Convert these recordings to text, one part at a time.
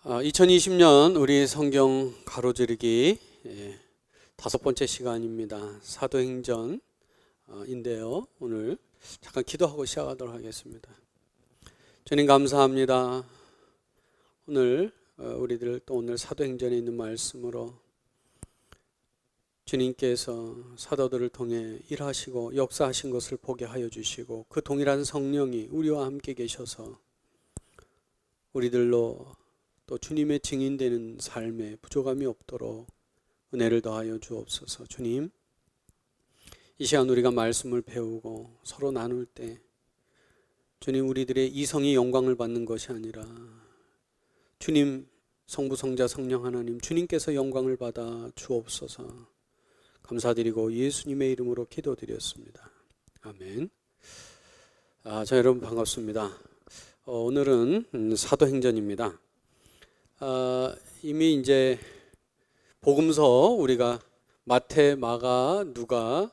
2020년 우리 성경 가로지르기 5번째 시간입니다. 사도행전인데요. 오늘 잠깐 기도하고 시작하도록 하겠습니다. 주님 감사합니다. 오늘 우리들 또 오늘 사도행전에 있는 말씀으로 주님께서 사도들을 통해 일하시고 역사하신 것을 보게 하여 주시고 그 동일한 성령이 우리와 함께 계셔서 우리들로 또 주님의 증인되는 삶에 부족함이 없도록 은혜를 더하여 주옵소서. 주님, 이 시간 우리가 말씀을 배우고 서로 나눌 때 주님, 우리들의 이성이 영광을 받는 것이 아니라 주님, 성부, 성자, 성령 하나님 주님께서 영광을 받아 주옵소서. 감사드리고 예수님의 이름으로 기도드렸습니다. 아멘. 자, 여러분 반갑습니다. 오늘은 사도행전입니다. 이미 이제 복음서 우리가 마태, 마가, 누가,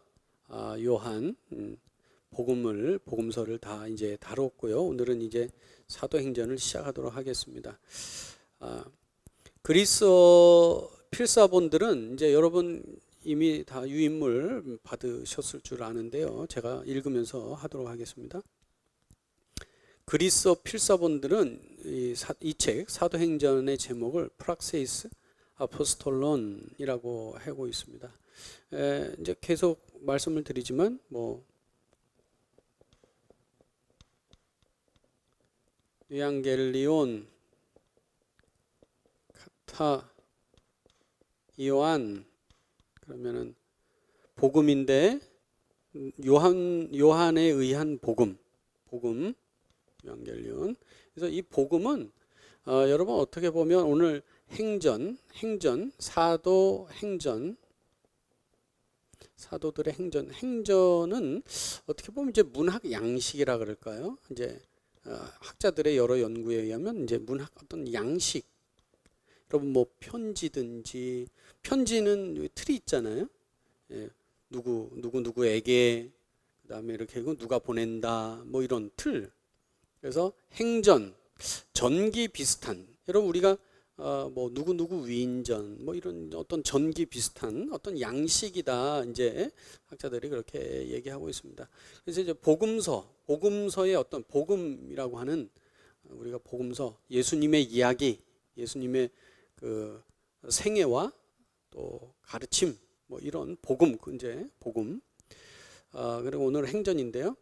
요한 복음서를 다 이제 다뤘고요. 오늘은 이제 사도행전을 시작하도록 하겠습니다. 그리스어 필사본들은 이제 여러분 이미 다 유인물 받으셨을 줄 아는데요. 제가 읽으면서 하도록 하겠습니다. 그리스어 필사본들은 이 책 사도행전의 제목을 프락세이스 아포스톨론이라고 하고 있습니다. 이제 계속 말씀을 드리지만 유앙겔리온, 카타, 요한 그러면은 복음인데 요한에 의한 복음. 유앙겔리온. 그래서 이 복음은 여러분 어떻게 보면 오늘 사도들의 행전은 어떻게 보면 이제 문학 양식이라 그럴까요? 이제 학자들의 여러 연구에 의하면 이제 문학 어떤 양식. 여러분 편지는 틀이 있잖아요. 예, 누구에게 그다음에 이렇게 누가 보낸다 이런 틀. 그래서 행전, 전기 비슷한, 여러분 우리가 누구 위인전 이런 어떤 전기 비슷한 어떤 양식이다 이제 학자들이 그렇게 얘기하고 있습니다. 그래서 이제 복음서의 어떤 복음이라고 하는 우리가 복음서, 예수님의 이야기, 예수님의 그 생애와 또 가르침 이런 복음. 그리고 오늘 행전인데요.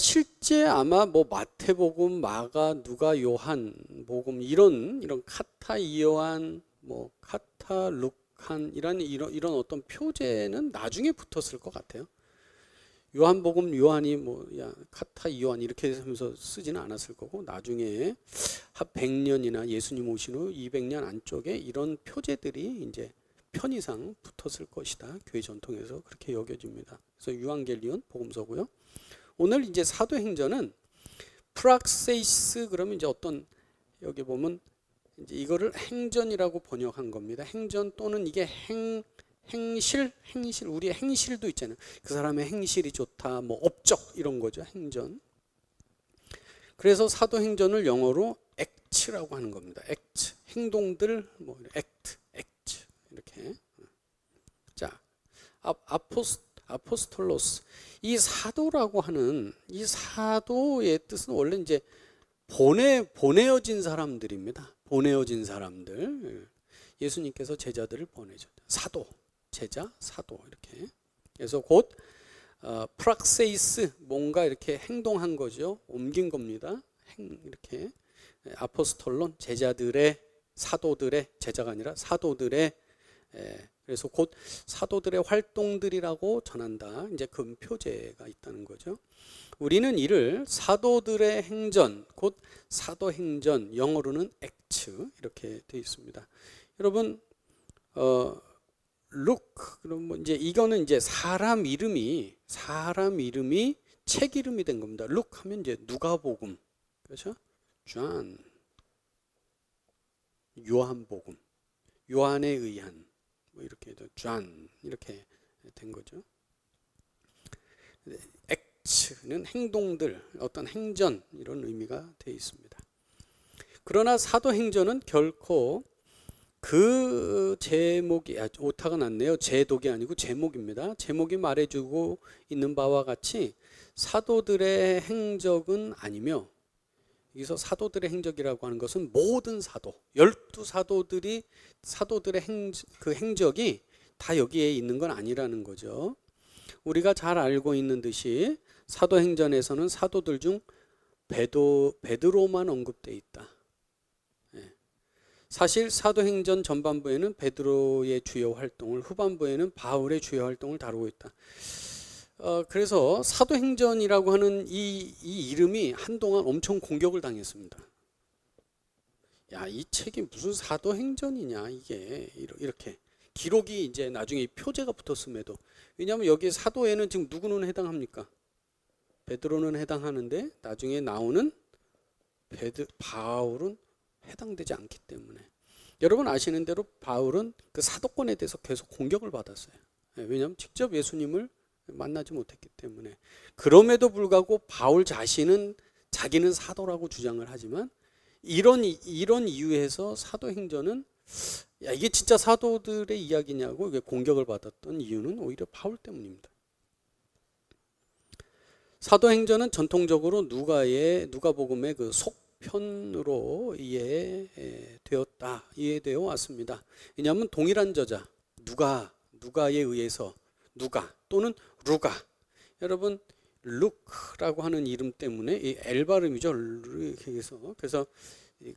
실제 아마 마태복음, 마가, 누가, 요한 복음 이런 카타, 이요한, 카타, 룩한 이런 어떤 표제는 나중에 붙었을 것 같아요. 요한복음, 요한이 카타, 이요한 이렇게 하면서 쓰지는 않았을 거고 나중에 한 100년이나 예수님 오신 후 200년 안쪽에 이런 표제들이 이제 편의상 붙었을 것이다. 교회 전통에서 그렇게 여겨집니다. 그래서 유앙겔리온 복음서고요. 오늘 이제 사도행전은 프락세이스 그러면 이제 어떤 여기 보면 이제 이거를 행전이라고 번역한 겁니다. 행전 또는 이게 행실 우리의 행실도 있잖아요. 그 사람의 행실이 좋다, 업적 이런 거죠. 행전. 그래서 사도행전을 영어로 act라고 하는 겁니다. act 행동들 act 이렇게. 자, 아포스톨로스. 이 사도라고 하는 이 사도의 뜻은 원래 이제 보내어진 사람들입니다. 보내어진 사람들. 예수님께서 제자들을 보내죠. 사도, 제자, 사도 이렇게. 그래서 곧 프락세이스 뭔가 이렇게 행동한 거죠. 옮긴 겁니다. 이렇게 아포스톨론 제자들의 사도들의 제자가 아니라 사도들의 그래서 곧 사도들의 활동들이라고 전한다. 이제 그 표제가 있다는 거죠. 우리는 이를 사도들의 행전, 곧 사도행전, 영어로는 액츠 이렇게 되어 있습니다. 여러분, 그럼 이제 이거는 이제 사람 이름이 책 이름이 된 겁니다. 하면 이제 누가복음, 그렇죠? 존, 요한복음, 요한에 의한. 이렇게 존 이렇게 된 거죠. 액츠는 행동들, 어떤 행전 이런 의미가 되어 있습니다. 그러나 사도행전은 결코 그 제목이 오타가 났네요. 제독이 아니고 제목입니다. 제목이 말해주고 있는 바와 같이 사도들의 행적은 아니며, 여기서 사도들의 행적이라고 하는 것은 모든 사도, 12사도들이 사도들의 그 행적이 다 여기에 있는 건 아니라는 거죠. 우리가 잘 알고 있는 듯이 사도행전에서는 사도들 중 베드로만 언급되어 있다. 사실 사도행전 전반부에는 베드로의 주요 활동을, 후반부에는 바울의 주요 활동을 다루고 있다. 그래서 사도행전이라고 하는 이 이름이 한동안 엄청 공격을 당했습니다. 야, 이 책이 무슨 사도행전이냐, 이게 이렇게 기록이 이제 나중에 표제가 붙었음에도. 왜냐하면 여기 사도에는 지금 누구는 해당합니까? 베드로는 해당하는데 나중에 나오는 바울은 해당되지 않기 때문에, 여러분 아시는 대로 바울은 그 사도권에 대해서 계속 공격을 받았어요. 왜냐하면 직접 예수님을 만나지 못했기 때문에. 그럼에도 불구하고 바울 자신은 자기는 사도라고 주장을 하지만 이런 이유에서 사도행전은 야, 이게 진짜 사도들의 이야기냐고 공격을 받았던 이유는 오히려 바울 때문입니다. 사도행전은 전통적으로 누가복음의 그 속편으로 이해되어 왔습니다. 왜냐하면 동일한 저자 누가에 의해서 누가 또는 루가, 여러분 루크라고 하는 이름 때문에 이 L 발음이죠. 그래서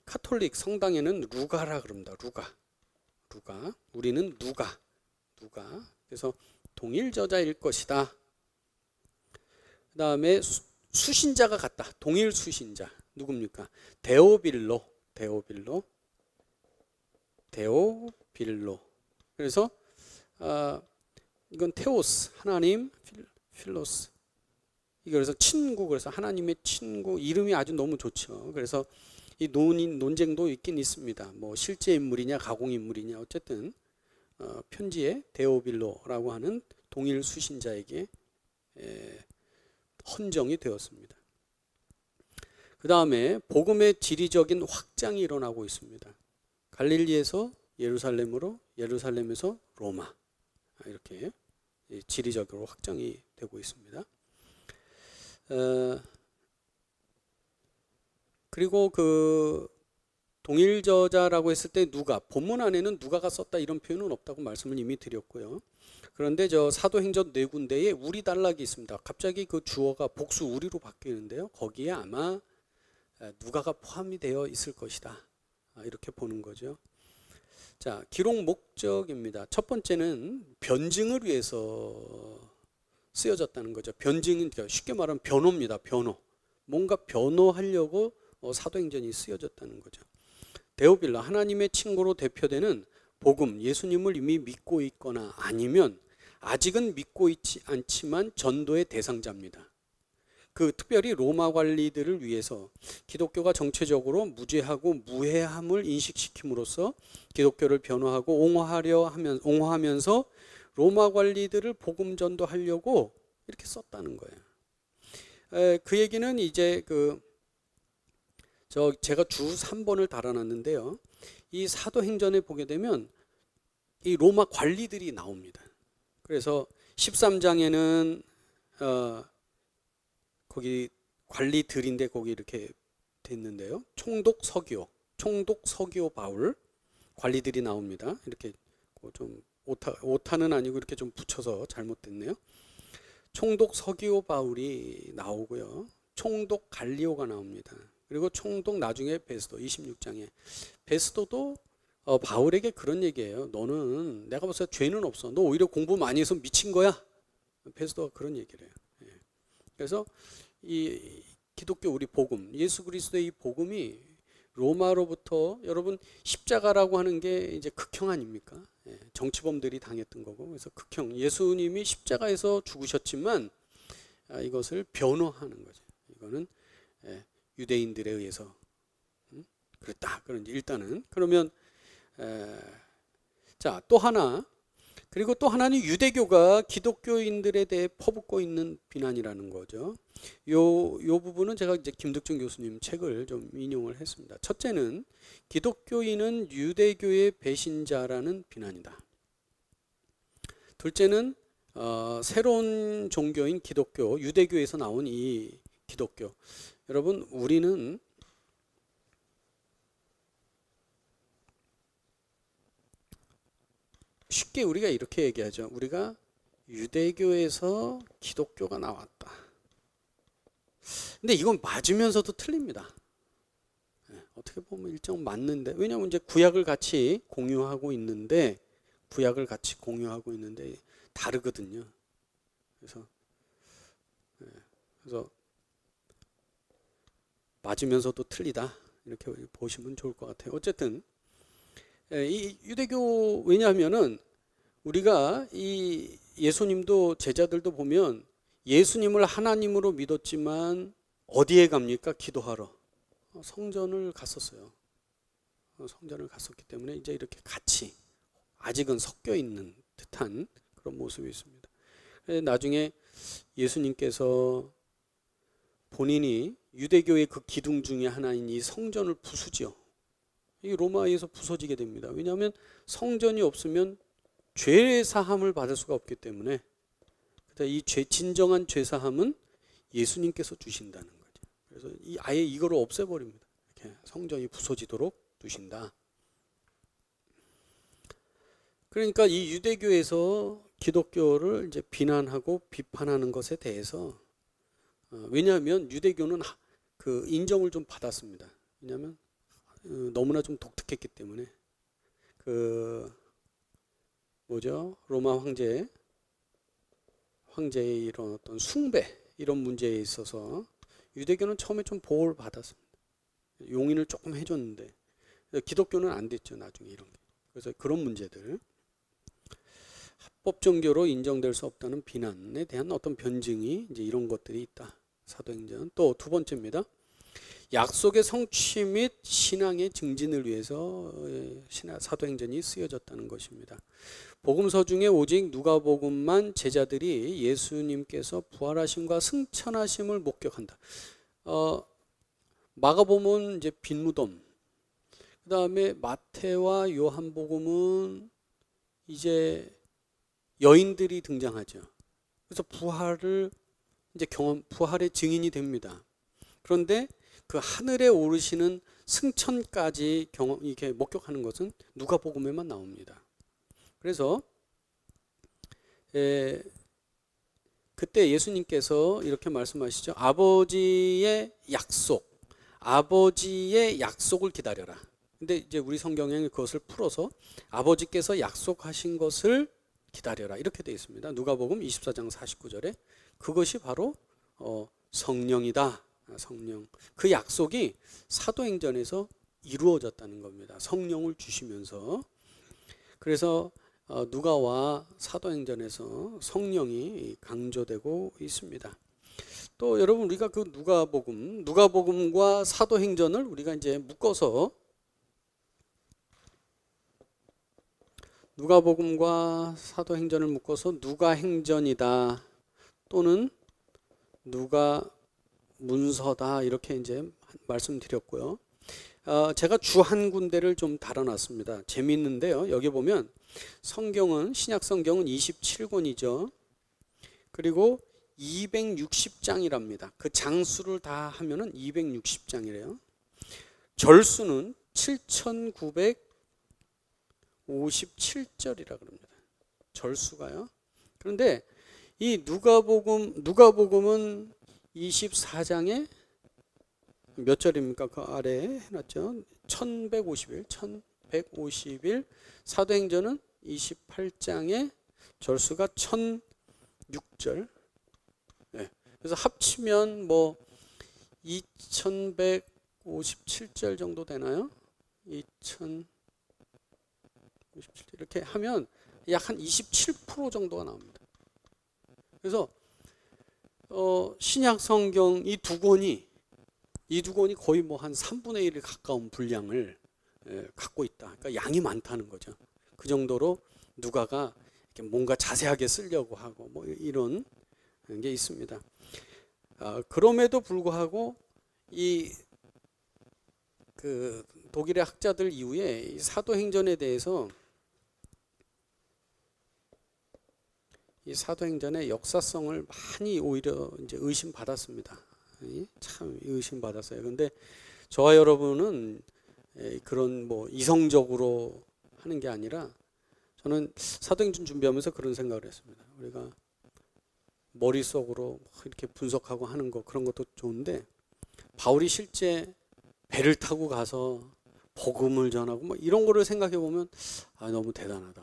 카톨릭 성당에는 루가라 그럽니다. 루가. 우리는 누가. 그래서 동일 저자일 것이다. 그 다음에 수신자가 같다. 동일 수신자. 누굽니까? 데오빌로. 그래서 이건 테오스, 하나님, 필로스. 이거 그래서 친구, 그래서 하나님의 친구, 이름이 아주 너무 좋죠. 그래서 이 논쟁도 있긴 있습니다. 뭐 실제 인물이냐 가공 인물이냐, 어쨌든 편지에 데오빌로라고 하는 동일 수신자에게 헌정이 되었습니다. 그 다음에 복음의 지리적인 확장이 일어나고 있습니다. 갈릴리에서 예루살렘으로, 예루살렘에서 로마, 이렇게 지리적으로 확장이 되고 있습니다. 그리고 그 동일 저자라고 했을 때 누가, 본문 안에는 누가가 썼다 이런 표현은 없다고 말씀을 이미 드렸고요. 그런데 저 사도행전 네 군데에 우리 단락이 있습니다. 갑자기 그 주어가 복수 우리로 바뀌는데요. 거기에 아마 누가가 포함이 되어 있을 것이다, 이렇게 보는 거죠. 자, 기록 목적입니다. 첫 번째는 변증을 위해서 쓰여졌다는 거죠. 변증은 쉽게 말하면 변호입니다. 변호. 뭔가 변호하려고 사도행전이 쓰여졌다는 거죠. 데오빌로, 하나님의 친구로 대표되는 복음, 예수님을 이미 믿고 있거나 아니면 아직은 믿고 있지 않지만 전도의 대상자입니다. 그 특별히 로마 관리들을 위해서 기독교가 정체적으로 무죄하고 무해함을 인식시킴으로써 기독교를 변호하고 옹호하면서 로마 관리들을 복음 전도하려고 이렇게 썼다는 거예요. 그 얘기는 이제 제가 주 3번을 달아놨는데요. 이 사도행전에 보게 되면 이 로마 관리들이 나옵니다. 그래서 13장에는 거기 관리들인데 거기 이렇게 됐는데요. 총독 서기오 바울, 관리들이 나옵니다. 이렇게 좀 오타는 아니고 이렇게 좀 붙여서 잘못됐네요. 총독 서기오 바울이 나오고요. 총독 갈리오가 나옵니다. 그리고 총독 나중에 베스도, 26장에 베스도도 바울에게 그런 얘기예요. 너는, 내가 봤을 때 죄는 없어. 너 오히려 공부 많이 해서 미친 거야. 베스도가 그런 얘기를 해요. 그래서 이 기독교 우리 복음, 예수 그리스도의 이 복음이 로마로부터, 여러분 십자가라고 하는 게 이제 극형 아닙니까? 정치범들이 당했던 거고, 그래서 극형, 예수님이 십자가에서 죽으셨지만 이것을 변호하는 거죠. 이거는 유대인들에 의해서 그랬다. 그런지 일단은 그러면 자, 또 하나, 그리고 또 하나는 유대교가 기독교인들에 대해 퍼붓고 있는 비난이라는 거죠. 요 부분은 제가 이제 김득중 교수님 책을 좀 인용을 했습니다. 첫째는 기독교인은 유대교의 배신자라는 비난이다. 둘째는 새로운 종교인 기독교, 유대교에서 나온 이 기독교. 여러분, 우리는 쉽게 우리가 이렇게 얘기하죠. 우리가 유대교에서 기독교가 나왔다. 근데 이건 맞으면서도 틀립니다. 어떻게 보면 일정 맞는데, 왜냐하면 이제 구약을 같이 공유하고 있는데 다르거든요. 그래서 맞으면서도 틀리다, 이렇게 보시면 좋을 것 같아요. 어쨌든 이 유대교, 왜냐하면은 우리가 이 예수님도 제자들도 보면 예수님을 하나님으로 믿었지만 어디에 갑니까? 기도하러 성전을 갔었어요. 성전을 갔었기 때문에 이제 이렇게 같이 아직은 섞여 있는 듯한 그런 모습이 있습니다. 나중에 예수님께서 본인이 유대교의 그 기둥 중에 하나인 이 성전을 부수죠. 이 로마에서 부서지게 됩니다. 왜냐하면 성전이 없으면 죄 사함을 받을 수가 없기 때문에, 이 진정한 죄 사함은 예수님께서 주신다는 거죠. 그래서 아예 이거를 없애버립니다. 이렇게 성전이 부서지도록 두신다. 그러니까 이 유대교에서 기독교를 이제 비난하고 비판하는 것에 대해서, 왜냐하면 유대교는 그 인정을 좀 받았습니다. 왜냐하면 너무나 좀 독특했기 때문에, 로마 황제의 이런 어떤 숭배, 이런 문제에 있어서 유대교는 처음에 좀 보호를 받았습니다. 용인을 조금 해줬는데 기독교는 안 됐죠, 나중에 이런 게. 그래서 그런 문제들, 합법 종교로 인정될 수 없다는 비난에 대한 어떤 변증이 이제 이런 것들이 있다. 사도행전. 또 두 번째입니다. 약속의 성취 및 신앙의 증진을 위해서 사도행전이 쓰여졌다는 것입니다. 복음서 중에 오직 누가복음만 제자들이 예수님께서 부활하심과 승천하심을 목격한다. 마가복음은 이제 빈 무덤, 그 다음에 마태와 요한복음은 이제 여인들이 등장하죠. 그래서 부활의 증인이 됩니다. 그런데 그 하늘에 오르시는 승천까지 이렇게 목격하는 것은 누가복음에만 나옵니다. 그래서 그때 예수님께서 이렇게 말씀하시죠. 아버지의 약속을 기다려라. 근데 이제 우리 성경에 그것을 풀어서 아버지께서 약속하신 것을 기다려라, 이렇게 되어 있습니다. 누가복음 24장 49절에 그것이 바로 성령이다. 성령. 그 약속이 사도행전에서 이루어졌다는 겁니다. 성령을 주시면서. 그래서 누가와 사도행전에서 성령이 강조되고 있습니다. 또 여러분, 우리가 그 누가복음과 사도행전을 우리가 이제 묶어서, 누가복음과 사도행전을 묶어서 누가행전이다 또는 누가문서다, 이렇게 이제 말씀드렸고요. 제가 주 한 군데를 좀 달아놨습니다. 재미있는데요. 여기 보면 성경은, 신약 성경은 27권이죠. 그리고 260장이랍니다. 그 장수를 다 하면은 260장이래요. 절수는 7,957절이라 그럽니다. 절수가요. 그런데 이 누가복음은 24장에 몇 절입니까? 그 아래에 해놨죠. 1151. 사도행전은 28장에 절수가 1006절. 네. 그래서 합치면 뭐 2157절 정도 되나요? 2057 이렇게 하면 약 한 27% 정도가 나옵니다. 그래서 신약 성경 이 두 권이 거의 뭐 한 3분의 1에 가까운 분량을 갖고 있다. 그러니까 양이 많다는 거죠. 그 정도로 누가가 이렇게 뭔가 자세하게 쓰려고 하고 뭐 이런 게 있습니다. 그럼에도 불구하고 이 그 독일의 학자들 이후에 이 사도행전에 대해서 이 사도행전의 역사성을 많이 오히려 이제 의심받았습니다. 참 의심받았어요. 근데 저와 여러분은 그런 뭐 이성적으로 하는 게 아니라 저는 사도행전 준비하면서 그런 생각을 했습니다. 우리가 머릿속으로 이렇게 분석하고 하는 거 그런 것도 좋은데 바울이 실제 배를 타고 가서 복음을 전하고 뭐 이런 거를 생각해 보면 너무 대단하다.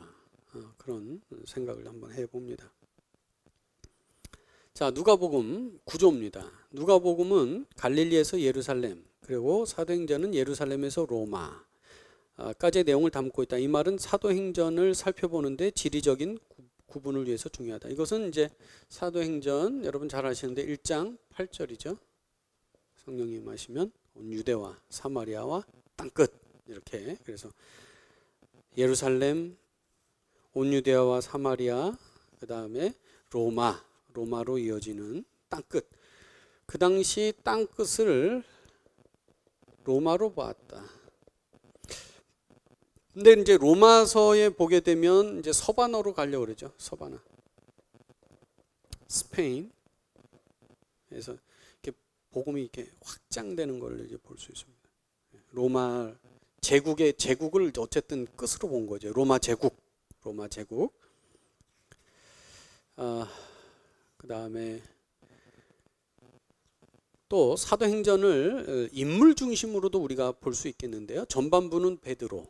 그런 생각을 한번 해봅니다. 자, 누가복음 구조입니다. 누가복음은 갈릴리에서 예루살렘, 그리고 사도행전은 예루살렘에서 로마까지의 내용을 담고 있다. 이 말은 사도행전을 살펴보는데 지리적인 구분을 위해서 중요하다. 이것은 이제 사도행전 여러분 잘 아시는데 1장 8절이죠. 성령이 임하시면 온 유대와 사마리아와 땅끝 이렇게. 그래서 예루살렘, 온 유대와 사마리아, 그 다음에 로마로 이어지는 땅끝. 그 당시 땅끝을 로마로 봤다. 근데 이제 로마서에 보게 되면 이제 서바너로 가려고 그러죠. 서바나. 스페인. 그래서 이렇게 복음이 이렇게 확장되는 걸 이제 볼 수 있습니다. 로마 제국을 어쨌든 끝으로 본 거죠. 로마 제국. 그 다음에 또 사도행전을 인물 중심으로도 우리가 볼 수 있겠는데요. 전반부는 베드로,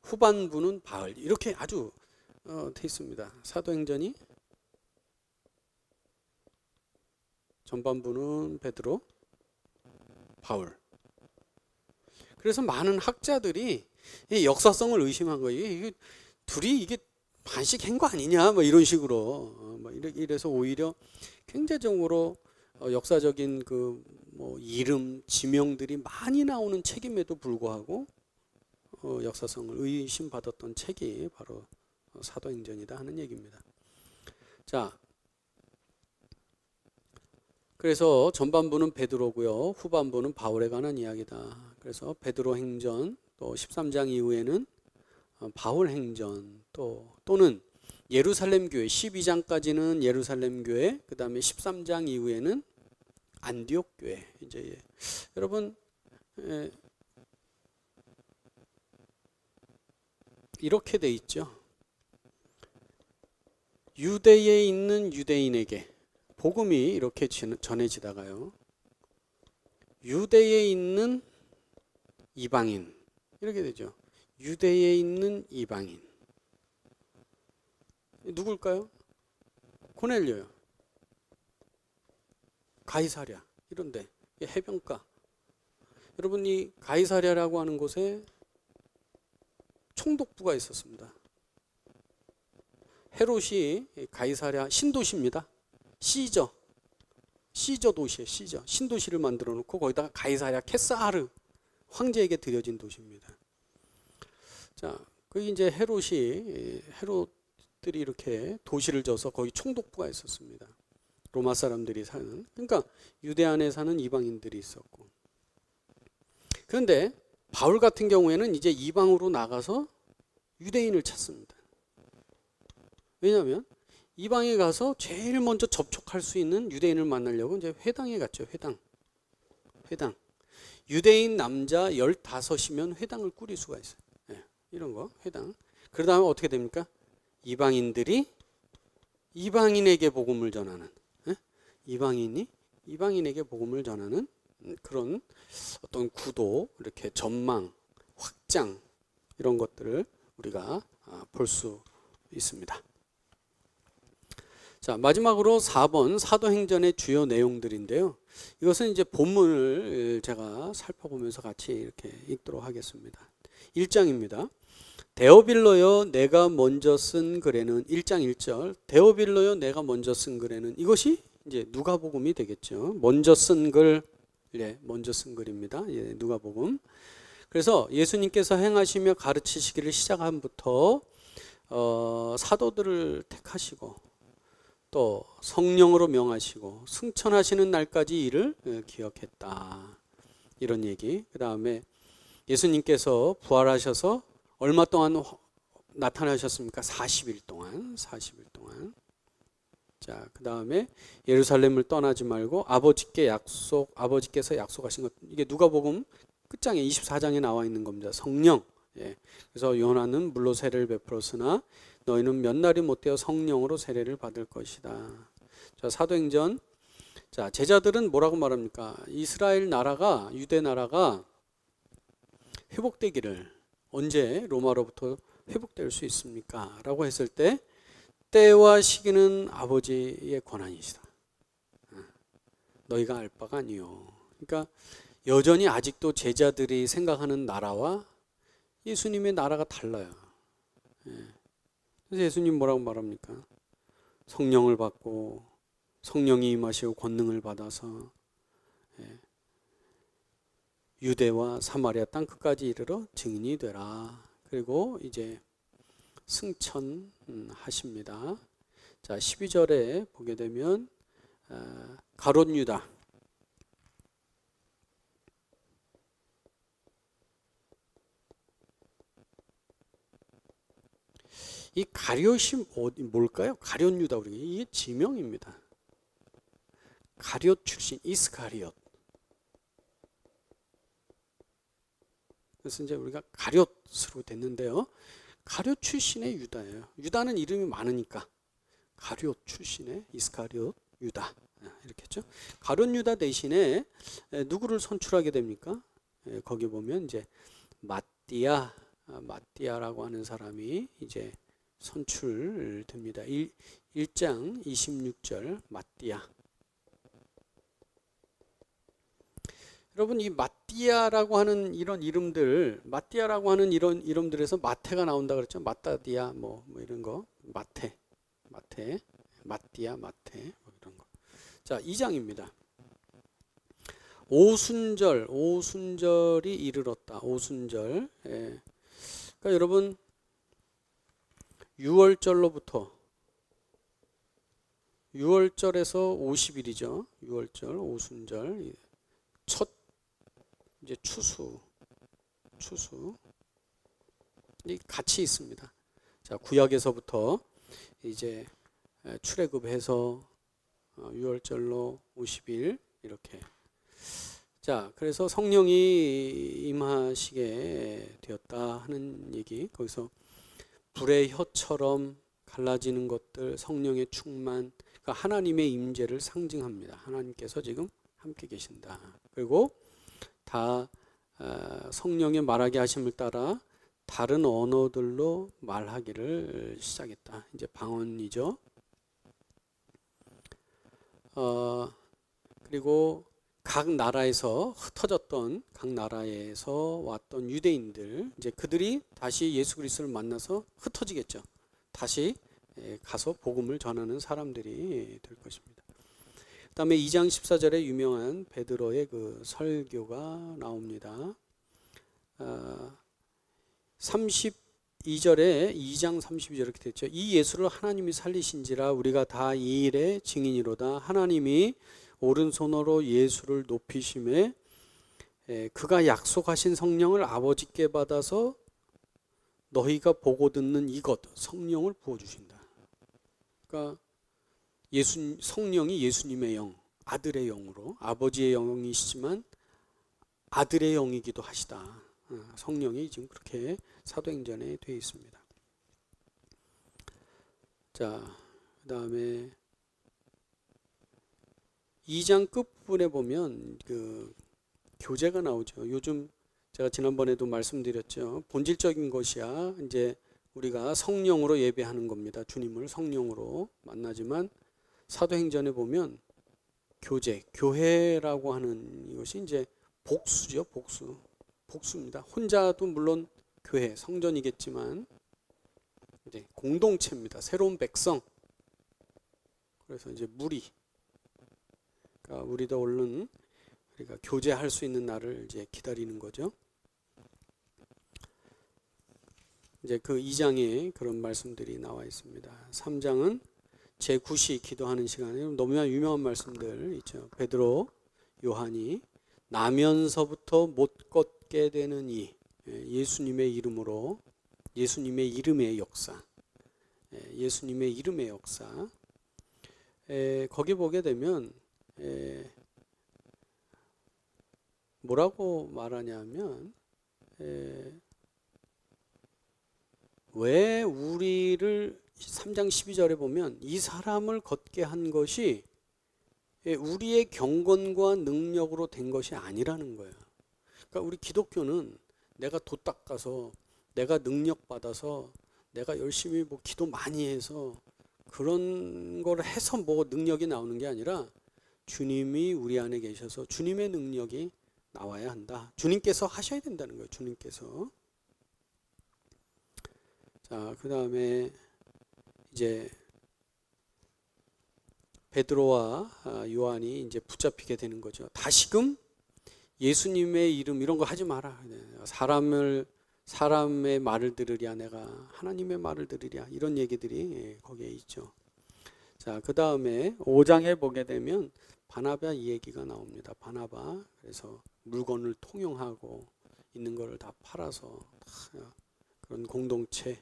후반부는 바울 이렇게 아주 돼 있습니다. 사도행전이 전반부는 베드로, 바울. 그래서 많은 학자들이 이 역사성을 의심한 거예요. 이게 둘이 이게 반식한 거 아니냐, 뭐 이런 식으로. 이래서 오히려 굉장적으로 역사적인 그 뭐 이름, 지명들이 많이 나오는 책임에도 불구하고 역사성을 의심받았던 책이 바로 사도행전이다 하는 얘기입니다. 자, 그래서 전반부는 베드로고요, 후반부는 바울에 관한 이야기다. 그래서 베드로 행전, 또 13장 이후에는 바울 행전, 또는 예루살렘 교회, 12장까지는 예루살렘 교회, 그 다음에 13장 이후에는 안디옥 교회. 이제 여러분 이렇게 돼 있죠. 유대에 있는 유대인에게 복음이 이렇게 전해지다가요, 유대에 있는 이방인 이렇게 되죠. 유대에 있는 이방인 누굴까요? 고넬료요, 가이사랴 이런데 해변가. 여러분 이 가이사랴라고 하는 곳에 총독부가 있었습니다. 헤롯이 가이사랴 신도시입니다. 시저 도시에 신도시를 만들어 놓고 거기다가 가이사랴 케사르 황제에게 드려진 도시입니다. 자, 거기 이제 헤롯들이 이렇게 도시를 져서 거기 총독부가 있었습니다. 로마 사람들이 사는, 그러니까 유대 안에 사는 이방인들이 있었고. 그런데 바울 같은 경우에는 이제 이방으로 나가서 유대인을 찾습니다. 왜냐하면 이방에 가서 제일 먼저 접촉할 수 있는 유대인을 만나려고 이제 회당에 갔죠. 회당. 유대인 남자 15이면 회당을 꾸릴 수가 있어요. 네, 이런 거 회당. 그 다음에 어떻게 됩니까? 이방인들이 이방인에게 복음을 전하는, 이방인이 이방인에게 복음을 전하는 그런 어떤 구도, 이렇게 전망, 확장 이런 것들을 우리가 볼 수 있습니다. 자, 마지막으로 4번 사도행전의 주요 내용들인데요. 이것은 이제 본문을 제가 살펴보면서 같이 이렇게 읽도록 하겠습니다. 1장입니다. 데오빌로여 내가 먼저 쓴 글에는 1장 1절 데오빌로여 내가 먼저 쓴 글에는 이것이 이제 누가복음이 되겠죠. 먼저 쓴 글, 먼저 쓴 글입니다. 누가복음. 그래서 예수님께서 행하시며 가르치시기를 시작함부터 사도들을 택하시고 또 성령으로 명하시고 승천하시는 날까지 이를 기억했다. 이런 얘기. 그 다음에 예수님께서 부활하셔서 얼마 동안 나타나셨습니까? 40일 동안. 40일 동안. 자, 그 다음에 예루살렘을 떠나지 말고 아버지께서 약속하신 것, 이게 누가복음 끝장에 24장에 나와 있는 겁니다. 성령. 예. 그래서 요나는 물로 세례를 베풀었으나 너희는 몇 날이 못되어 성령으로 세례를 받을 것이다. 자, 사도행전. 자, 제자들은 뭐라고 말합니까? 이스라엘 나라가, 유대 나라가 회복되기를 언제 로마로부터 회복될 수 있습니까? 라고 했을 때 때와 시기는 아버지의 권한이시다. 너희가 알 바가 아니요. 그러니까 여전히 아직도 제자들이 생각하는 나라와 예수님의 나라가 달라요. 그래서 예수님 뭐라고 말합니까? 성령을 받고 성령이 임하시고 권능을 받아서 유대와 사마리아 땅 끝까지 이르러 증인이 되라. 그리고 이제 승천하십니다. 자, 12절에 보게 되면 가롯 유다. 이 가룟이 뭘까요? 가룟 유다, 이게 지명입니다. 가룟 출신 이스가리옷. 그래서 이제 우리가 가룟으로 됐는데요. 가룟 출신의 유다예요. 유다는 이름이 많으니까 가룟 출신의 이스가리옷 유다 이렇게 했죠. 가룟 유다 대신에 누구를 선출하게 됩니까? 거기 보면 이제 마띠아라고 하는 사람이 이제 선출됩니다. 1장 26절 마띠아. 여러분, 이 마띠아라고 하는 이런 이름들, 마띠아라고 하는 이런 이름들에서 마태가 나온다 그랬죠. 마따디아 뭐 이런 거, 마띠아, 마태 뭐 이런 거. 자, 2장입니다. 오순절이 이르렀다. 오순절. 예. 그러니까 여러분 6월절로부터 6월절에서 50일이죠. 6월절, 오순절. 첫 이제 추수 이 같이 있습니다. 자, 구약에서부터 이제 출애굽해서 6월절로 50일 이렇게. 자, 그래서 성령이 임하시게 되었다 하는 얘기. 거기서 불의 혀처럼 갈라지는 것들, 성령의 충만, 그러니까 하나님의 임재를 상징합니다. 하나님께서 지금 함께 계신다. 그리고 다 성령의 말하게 하심을 따라 다른 언어들로 말하기를 시작했다. 이제 방언이죠. 그리고 각 나라에서 왔던 유대인들, 이제 그들이 다시 예수 그리스도를 만나서 흩어지겠죠. 다시 가서 복음을 전하는 사람들이 될 것입니다. 그 다음에 2장 14절에 유명한 베드로의 그 설교가 나옵니다. 32절에 2장 32절 이렇게 됐죠. 이 예수를 하나님이 살리신지라 우리가 다 이 일의 증인이로다. 하나님이 오른손으로 예수를 높이심에 그가 약속하신 성령을 아버지께 받아서 너희가 보고 듣는 이것, 성령을 부어주신다. 그러니까 성령이 예수님의 영, 아들의 영으로, 아버지의 영이시지만 아들의 영이기도 하시다. 성령이 지금 그렇게 사도행전에 되어 있습니다. 자, 그 다음에 2장 끝부분에 보면 그 교제가 나오죠. 요즘 제가 지난번에도 말씀드렸죠. 본질적인 것이야 이제 우리가 성령으로 예배하는 겁니다. 주님을 성령으로 만나지만 사도행전에 보면 교회라고 하는 이것이 이제 복수죠. 복수입니다. 혼자도 물론 교회, 성전이겠지만 이제 공동체입니다. 새로운 백성. 그래서 이제 무리. 그러니까 우리도 얼른 우리가 교제할 수 있는 날을 이제 기다리는 거죠. 이제 그 2장에 그런 말씀들이 나와 있습니다. 3장은 제9시 기도하는 시간에 너무 유명한 말씀들 있죠. 베드로, 요한이 나면서부터 못 걷게 되는 이 예수님의 이름으로, 예수님의 이름의 역사, 예수님의 이름의 역사, 거기 보게 되면 뭐라고 말하냐면 왜 우리를 3장 12절에 보면 이 사람을 걷게 한 것이 우리의 경건과 능력으로 된 것이 아니라는 거예요. 그러니까 우리 기독교는 내가 도 닦아서, 내가 능력 받아서, 내가 열심히 뭐 기도 많이 해서 그런 걸 해서 뭐 능력이 나오는 게 아니라 주님이 우리 안에 계셔서 주님의 능력이 나와야 한다. 주님께서 하셔야 된다는 거예요. 주님께서. 자, 그 다음에 이제 베드로와 요한이 이제 붙잡히게 되는 거죠. 다시금 예수님의 이름 이런 거 하지 마라. 사람의 말을 들으랴, 내가 하나님의 말을 들으랴, 이런 얘기들이 거기에 있죠. 자, 그 다음에 5장에 보게 되면 바나바 이 얘기가 나옵니다. 바나바. 그래서 물건을 통용하고 있는 거를 다 팔아서 그런 공동체.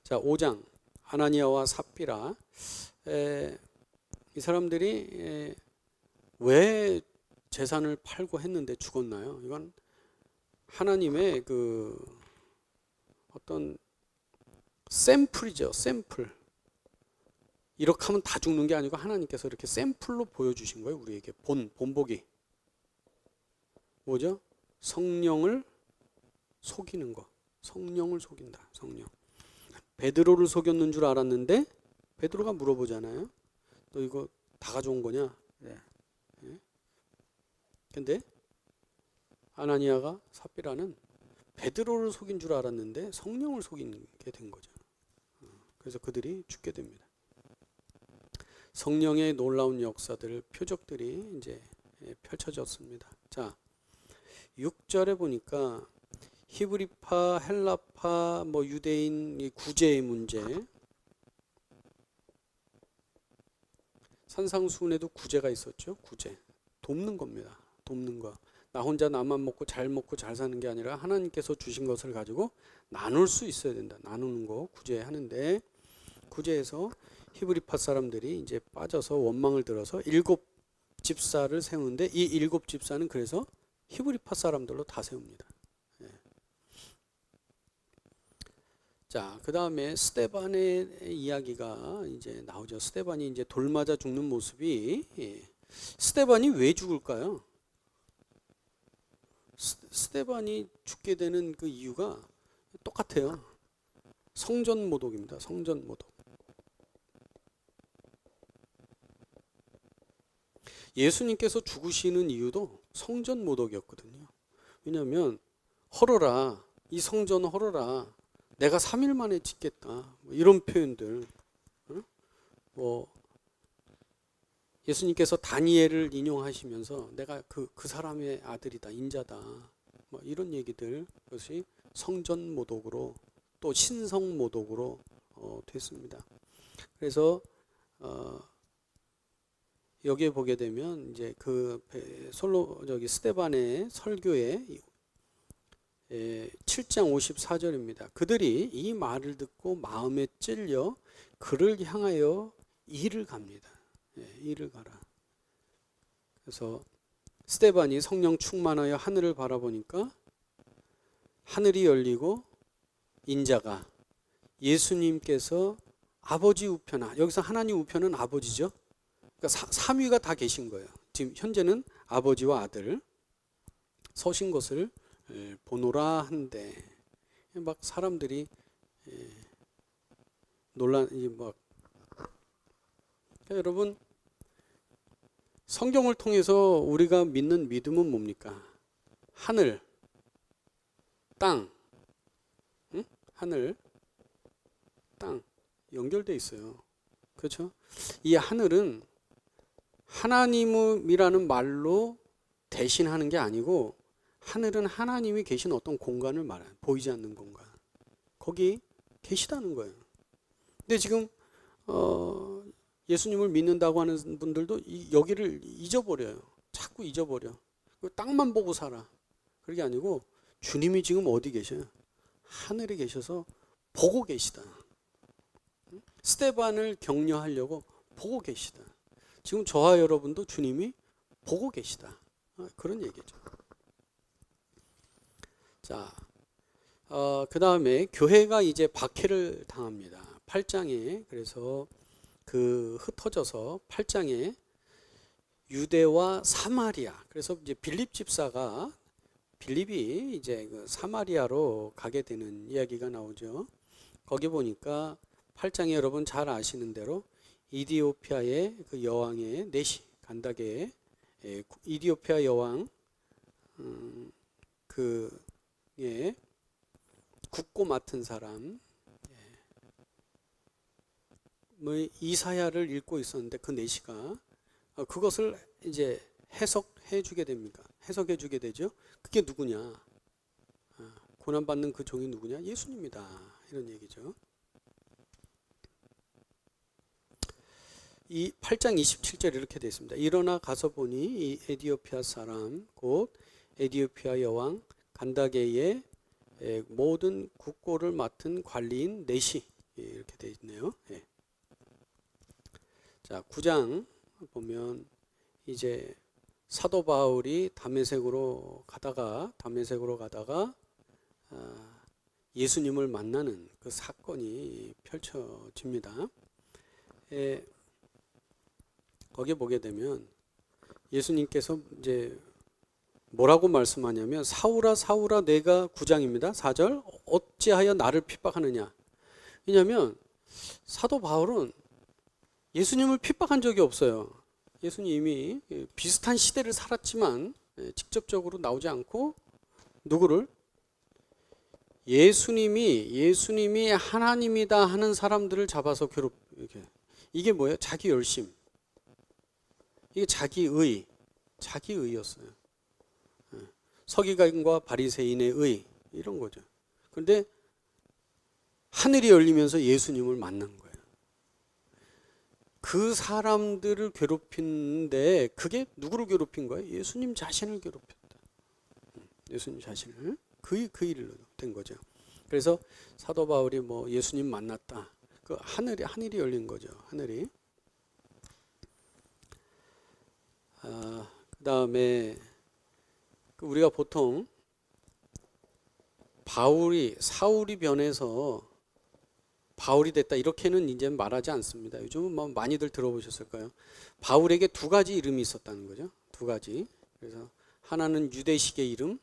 자, 5장 아나니아와 삽비라. 이 사람들이 왜 재산을 팔고 했는데 죽었나요? 이건 하나님의 그 어떤 샘플이죠. 샘플. 이렇게 하면 다 죽는 게 아니고 하나님께서 이렇게 샘플로 보여주신 거예요. 우리에게 본보기. 뭐죠? 성령을 속이는 거. 성령을 속인다. 성령. 베드로를 속였는 줄 알았는데 베드로가 물어보잖아요. 너 이거 다 가져온 거냐? 네. 근데 아나니아가 삽비라는 베드로를 속인 줄 알았는데 성령을 속인 게 된 거죠. 그래서 그들이 죽게 됩니다. 성령의 놀라운 역사들, 표적들이 이제 펼쳐졌습니다. 자, 6절에 보니까 히브리파, 헬라파, 뭐 유대인 구제의 문제. 산상수훈에도 구제가 있었죠. 구제. 돕는 겁니다. 돕는 거. 나 혼자 나만 먹고 잘 사는 게 아니라 하나님께서 주신 것을 가지고 나눌 수 있어야 된다. 나누는 거 구제하는데, 구제에서 히브리파 사람들이 이제 빠져서 원망을 들어서 7집사를 세우는데 이 7집사는 그래서 히브리파 사람들로 다 세웁니다. 자, 그 다음에 스데반의 이야기가 이제 나오죠. 스데반이 이제 돌 맞아 죽는 모습이, 스데반이 왜 죽을까요? 스데반이 죽게 되는 그 이유가 똑같아요. 성전 모독입니다. 성전 모독. 예수님께서 죽으시는 이유도 성전 모독이었거든요. 왜냐하면 헐어라, 이 성전 헐어라, 내가 3일 만에 짓겠다, 뭐 이런 표현들. 뭐 예수님께서 다니엘을 인용하시면서 내가 그 사람의 아들이다, 인자다, 뭐 이런 얘기들, 그것이 성전 모독으로 또 신성 모독으로 됐습니다. 그래서 여기에 보게 되면 이제 그 스데반의 설교에 7장 54절입니다. 그들이 이 말을 듣고 마음에 찔려 그를 향하여 이를 갑니다. 이를 가라. 그래서 스데반이 성령 충만하여 하늘을 바라보니까 하늘이 열리고 인자가 예수님께서 아버지 우편아, 여기서 하나님 우편은 아버지죠. 그러니까 삼위가 다 계신 거예요. 지금 현재는 아버지와 아들 서신 것을 보노라 한데, 막 사람들이 논란이 막. 여러분, 성경을 통해서 우리가 믿는 믿음은 뭡니까? 하늘, 땅, 응? 하늘, 땅 연결돼 있어요. 그렇죠? 이 하늘은 하나님이라는 말로 대신하는 게 아니고, 하늘은 하나님이 계신 어떤 공간을 말해요. 보이지 않는 공간. 거기 계시다는 거예요. 근데 지금 예수님을 믿는다고 하는 분들도 여기를 잊어버려요. 자꾸 잊어버려. 땅만 보고 살아. 그게 아니고 주님이 지금 어디 계셔요? 하늘에 계셔서 보고 계시다. 스데반을 격려하려고 보고 계시다. 지금 저와 여러분도 주님이 보고 계시다. 그런 얘기죠. 자, 그 다음에 교회가 이제 박해를 당합니다. 8장에 그래서 그 흩어져서 8장에 유대와 사마리아. 그래서 이제 빌립 집사가 빌립이 이제 그 사마리아로 가게 되는 이야기가 나오죠. 거기 보니까 8장에 여러분 잘 아시는 대로 이디오피아의 그 여왕의 내시 간다게 이디오피아 여왕 그의 국고 맡은 사람 이사야를 읽고 있었는데 그 내시가 그것을 이제 해석해 주게 됩니까? 해석해 주게 되죠. 그게 누구냐? 고난받는 그 종이 누구냐? 예수님이다. 이런 얘기죠. 이 8장 27절 이렇게 되어 있습니다. 일어나 가서 보니 이 에디오피아 사람 곧 에디오피아 여왕 간다게의 모든 국고를 맡은 관리인 넷이 이렇게 되어 있네요. 예. 자, 9장 보면 이제 사도 바울이 다메섹으로 가다가 예수님을 만나는 그 사건이 펼쳐집니다. 거기에 보게 되면 예수님께서 이제 뭐라고 말씀하냐면 사울아 사울아 내가 9장입니다. 4절 어찌하여 나를 핍박하느냐. 왜냐하면 사도 바울은 예수님을 핍박한 적이 없어요. 예수님이 비슷한 시대를 살았지만 직접적으로 나오지 않고 누구를 예수님이 하나님이다 하는 사람들을 잡아서 이게 뭐예요? 자기 열심. 이게 자기의였어요. 서기관과 바리새인의 의 이런 거죠. 그런데 하늘이 열리면서 예수님을 만난 거예요. 그 사람들을 괴롭히는데 그게 누구를 괴롭힌 거예요? 예수님 자신을 괴롭혔다. 예수님 자신을 그 일로 된 거죠. 그래서 사도 바울이 뭐 예수님 만났다. 그 하늘이 열린 거죠. 하늘이. 그 다음에 우리가 보통 사울이 변해서 바울이 됐다 이렇게는 이제 말하지 않습니다. 요즘은 많이들 들어보셨을 거예요. 바울에게 두 가지 이름이 있었다는 거죠. 두 가지. 그래서 하나는 유대식의 이름,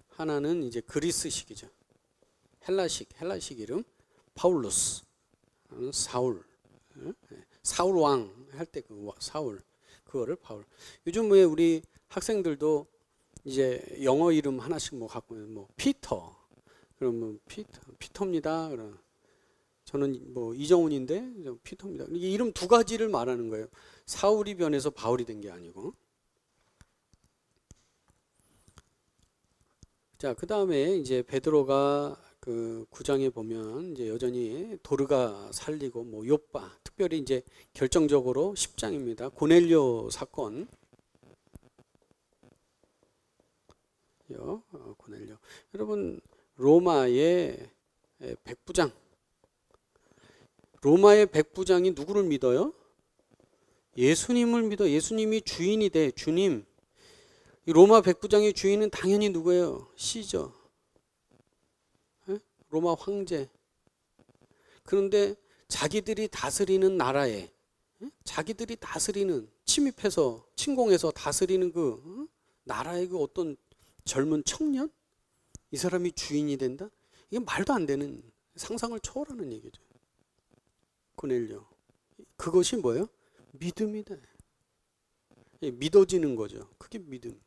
하나는 이제 그리스식이죠. 헬라식 이름 파울루스, 사울 왕 할 때 그 사울 그거를 바울. 요즘 왜 우리 학생들도 이제 영어 이름 하나씩 뭐 갖고 뭐 피터 그러면 피터입니다. 그럼 저는 뭐 이정훈인데 피터입니다. 이게 이름 두 가지를 말하는 거예요. 사울이 변해서 바울이 된 게 아니고. 자, 그 다음에 이제 베드로가 그 9장에 보면 이제 여전히 도르가 살리고 뭐 욥바 특별히 이제 결정적으로 10장입니다. 고넬료 사건. 고넬료. 여러분 로마의 백부장. 로마의 백부장이 누구를 믿어요? 예수님을 믿어. 예수님이 주인이 돼. 주님. 이 로마 백부장의 주인은 당연히 누구예요? 시저. 로마 황제. 그런데 자기들이 다스리는 나라에 자기들이 다스리는 침입해서 침공해서 다스리는 그 나라의 그 어떤 젊은 청년? 이 사람이 주인이 된다? 이게 말도 안 되는 상상을 초월하는 얘기죠. 고넬료. 그것이 뭐예요? 믿음이다. 믿어지는 거죠. 그게 믿음.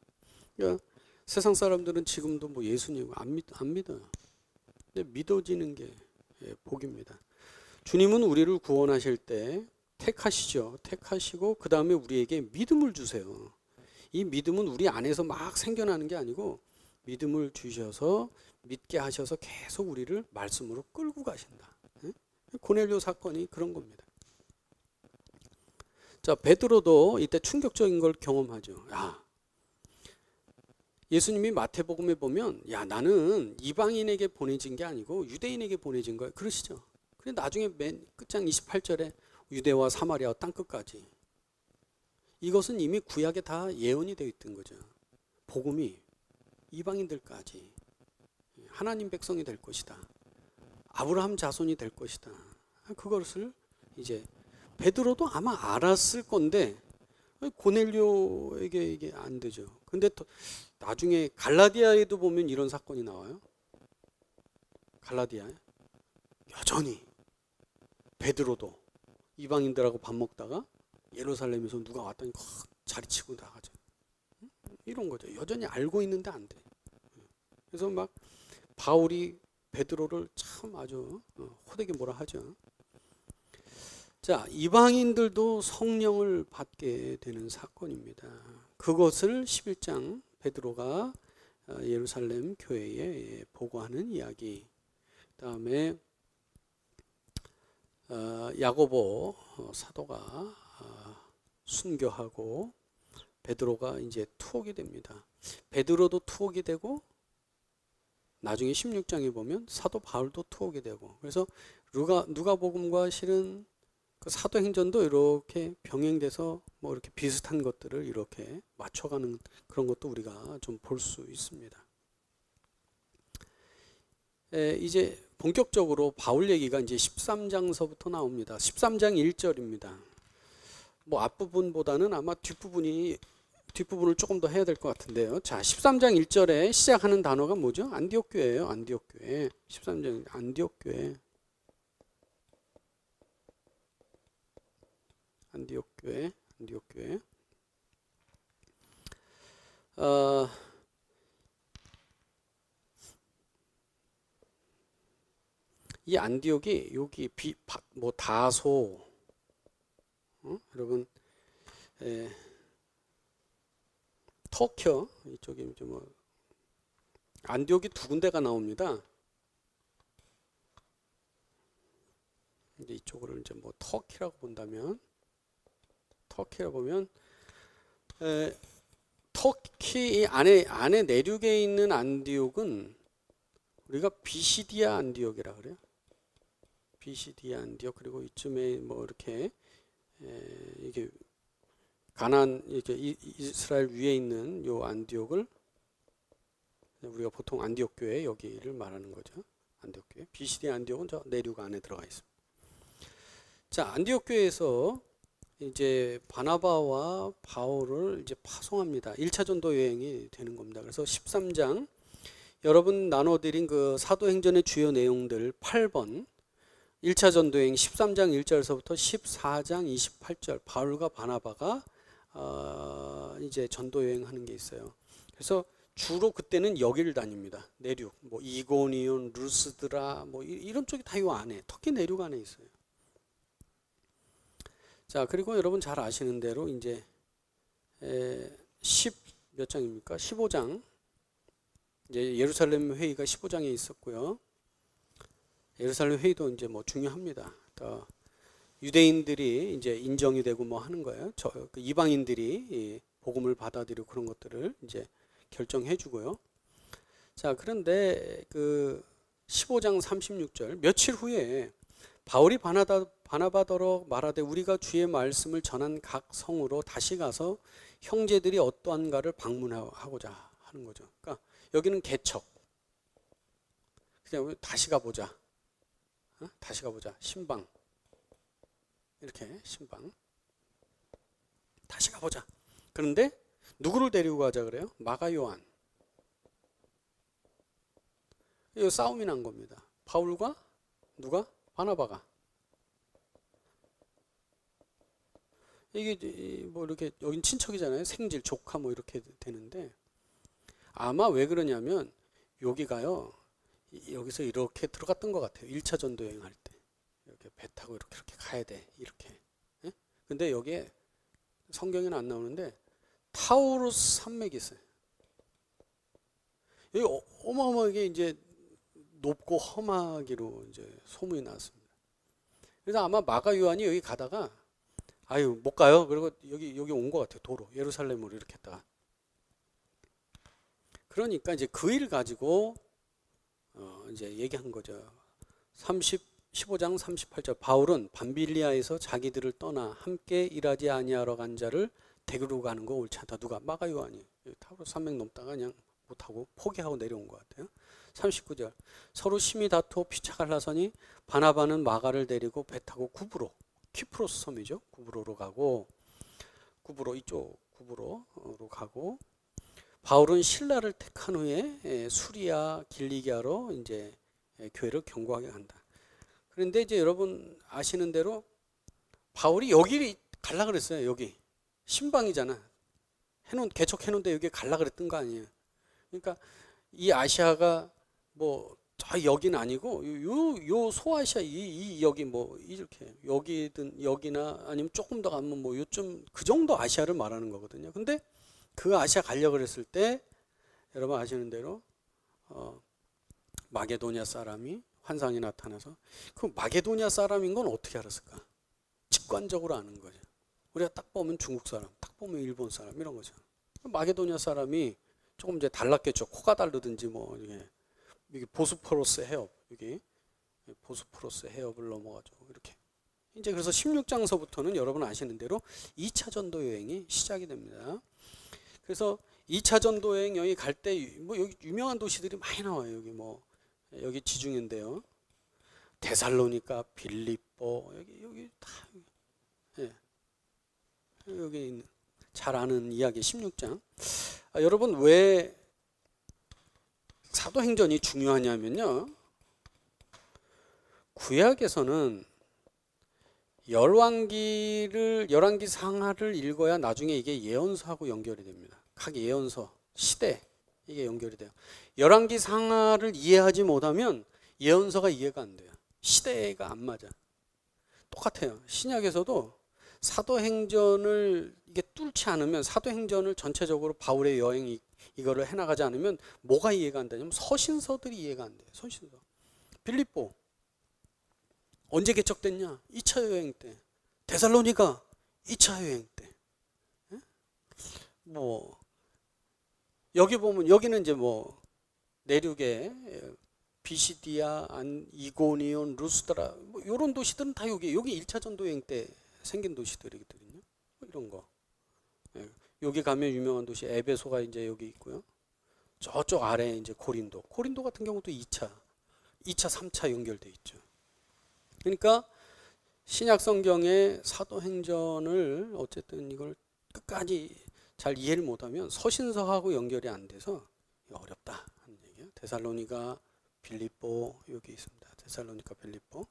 그러니까 세상 사람들은 지금도 뭐 예수님 안 믿어요. 근데 믿어지는 게 복입니다. 주님은 우리를 구원하실 때 택하시죠. 택하시고 그 다음에 우리에게 믿음을 주세요. 이 믿음은 우리 안에서 막 생겨나는 게 아니고 믿음을 주셔서 믿게 하셔서 계속 우리를 말씀으로 끌고 가신다. 고넬료 사건이 그런 겁니다. 자, 베드로도 이때 충격적인 걸 경험하죠. 예수님이 마태복음에 보면 나는 이방인에게 보내진 게 아니고 유대인에게 보내진 거야. 그러시죠. 그런데 나중에 맨 끝장 28절에 유대와 사마리아 땅끝까지. 이것은 이미 구약에 다 예언이 되어 있던 거죠. 복음이 이방인들까지 하나님 백성이 될 것이다. 아브라함 자손이 될 것이다. 그것을 이제 베드로도 아마 알았을 건데 고넬료에게 이게 안 되죠. 근데 또 나중에 갈라디아에도 보면 이런 사건이 나와요. 갈라디아에 여전히 베드로도 이방인들하고 밥 먹다가 예루살렘에서 누가 왔더니 자리치고 나가죠. 이런 거죠. 여전히 알고 있는데 안 돼. 그래서 막 바울이 베드로를 참 아주 호되게 뭐라 하죠. 자, 이방인들도 성령을 받게 되는 사건입니다. 그것을 11장 베드로가 예루살렘 교회에 보고하는 이야기. 그다음에 야고보 사도가 순교하고 베드로가 이제 투옥이 됩니다. 베드로도 투옥이 되고 나중에 16장에 보면 사도 바울도 투옥이 되고, 그래서 누가복음과 실은 그 사도행전도 이렇게 병행돼서 뭐 이렇게 비슷한 것들을 이렇게 맞춰가는 그런 것도 우리가 좀 볼 수 있습니다. 이제 본격적으로 바울 얘기가 이제 13장서부터 나옵니다. 13장 1절입니다. 뭐 앞부분보다는 아마 뒷부분을 조금 더 해야 될 것 같은데요. 자, 13장 1절에 시작하는 단어가 뭐죠? 안디옥 교회예요. 안디옥 교회. 13장 안디옥 교회. 안디옥 교회. 안디옥 교회. 이 안디옥이 여기 뭐 다소, 여러분, 터키요. 이쪽에 이제 뭐 안디옥이 두 군데가 나옵니다. 이제 이쪽을 이제 뭐 터키라고 본다면, 터키라고 보면 터키 안에 내륙에 있는 안디옥은 우리가 비시디아 안디옥이라 그래요. 비시디아 안디옥. 그리고 이쯤에 뭐 이렇게 이게 가나안 이렇게 이스라엘 위에 있는 요 안디옥을 우리가 보통 안디옥 교회 여기를 말하는 거죠. 안디옥 교회. 비시디아 안디옥은 저 내륙 안에 들어가 있습니다. 자, 안디옥 교회에서 이제 바나바와 바울을 이제 파송합니다. 1차 전도 여행이 되는 겁니다. 그래서 13장 여러분 나눠드린 그 사도행전의 주요 내용들 8번 1차 전도여행 13장 1절서부터 14장 28절 바울과 바나바가 이제 전도여행 하는 게 있어요. 그래서 주로 그때는 여기를 다닙니다. 내륙, 뭐 이고니온, 루스드라, 뭐 이런 쪽이 다 이 안에, 터키 내륙 안에 있어요. 자, 그리고 여러분 잘 아시는 대로 이제 10 몇 장입니까? 15장. 이제 예루살렘 회의가 15장에 있었고요. 예루살렘 회의도 이제 뭐 중요합니다. 또 유대인들이 이제 인정이 되고 뭐 하는 거예요. 그 이방인들이 복음을 받아들이고 그런 것들을 이제 결정해 주고요. 자, 그런데 그 15장 36절 며칠 후에 바울이 바나바더러 말하되 우리가 주의 말씀을 전한 각 성으로 다시 가서 형제들이 어떠한가를 방문하고자 하는 거죠. 그러니까 여기는 개척. 그냥 다시 가보자. 다시 가보자. 신방. 이렇게 신방. 다시 가보자. 그런데 누구를 데리고 가자 그래요? 마가 요한. 이거 싸움이 난 겁니다. 바울과 누가? 바나바가. 이게 뭐 이렇게 여긴 친척이잖아요. 생질, 조카 뭐 이렇게 되는데 아마 왜 그러냐면 여기가요. 여기서 이렇게 들어갔던 것 같아요. 1차 전도 여행할 때. 이렇게 배 타고 이렇게 가야 돼. 이렇게. 예? 근데 여기에 성경에는 안 나오는데 타우루스 산맥이 있어요. 여기 어마어마하게 이제 높고 험하기로 이제 소문이 났습니다. 그래서 아마 마가 요한이 여기 가다가 아유 못 가요. 그리고 여기 온 것 같아요. 도로 예루살렘으로 이렇게 했다가 그러니까 이제 그 일 가지고 이제 얘기한 거죠. 15장 38절 바울은 밤빌리아에서 자기들을 떠나 함께 일하지 아니하러 간 자를 데리러 가는 거 옳지 않다. 누가? 마가 요한이. 타브로 산맥 넘다가 그냥 못하고 포기하고 내려온 것 같아요. 39절 서로 심히 다투어 피차 갈라서니 바나바는 마가를 데리고 배 타고 구브로 키프로스 섬이죠. 구브로로 가고 구브로 이쪽 구브로로 가고 바울은 신라를 택한 후에 수리아 길리기아로 이제 교회를 견고하게 간다. 그런데 이제 여러분 아시는 대로 바울이 여기 갈라 그랬어요. 여기 신방이잖아. 개척해놓은데 여기 갈라 그랬던 거 아니에요. 그러니까 이 아시아가 뭐 여기는 아니고 요 소아시아 이 여기 뭐 이렇게 여기든 여기나 아니면 조금 더 가면 뭐 요쯤 그 정도 아시아를 말하는 거거든요. 근데 그 아시아 가려고 그랬을 때 여러분 아시는 대로 마게도냐 사람이 환상이 나타나서 그 마게도냐 사람인 건 어떻게 알았을까? 직관적으로 아는 거죠. 우리가 딱 보면 중국 사람, 딱 보면 일본 사람 이런 거죠. 마게도냐 사람이 조금 이제 달랐겠죠. 코가 다르든지 뭐 이게 보스포러스 해협 여기 보스포러스 해협을 넘어가지고 이렇게 이제 그래서 16장서부터는 여러분 아시는 대로 2차 전도 여행이 시작이 됩니다. 그래서 2차 전도 여행 여기 갈 때 뭐 여기 유명한 도시들이 많이 나와요. 여기 지중해인데요. 데살로니가, 빌립보 여기 다 여기 있는 잘 아는 이야기 16장. 여러분 왜 사도행전이 중요하냐면요. 구약에서는 열왕기 상하를 읽어야 나중에 이게 예언서하고 연결이 됩니다. 각 예언서, 시대 이게 연결이 돼요. 열왕기 상하를 이해하지 못하면 예언서가 이해가 안 돼요. 시대가 안 맞아. 똑같아요. 신약에서도 사도행전을 이게 뚫지 않으면 사도행전을 전체적으로 바울의 여행 이거를 해나가지 않으면 뭐가 이해가 안 되냐면 서신서들이 이해가 안 돼요. 서신서. 빌립보 언제 개척됐냐? 2차 여행 때. 데살로니가 2차 여행 때. 뭐 여기 보면 여기는 이제 뭐 내륙에 비시디아, 이고니온, 루스드라 뭐 이런 도시들은 다 여기 1차 전도 여행 때 생긴 도시들이거든요. 뭐 이런 거. 여기 가면 유명한 도시 에베소가 이제 여기 있고요. 저쪽 아래 이제 고린도 같은 경우도 2차, 3차 연결돼 있죠. 그러니까 신약 성경의 사도행전을 어쨌든 이걸 끝까지 잘 이해를 못하면 서신서하고 연결이 안 돼서 어렵다 하는 얘기예요. 데살로니가, 빌립보 여기 있습니다. 데살로니가, 빌립보,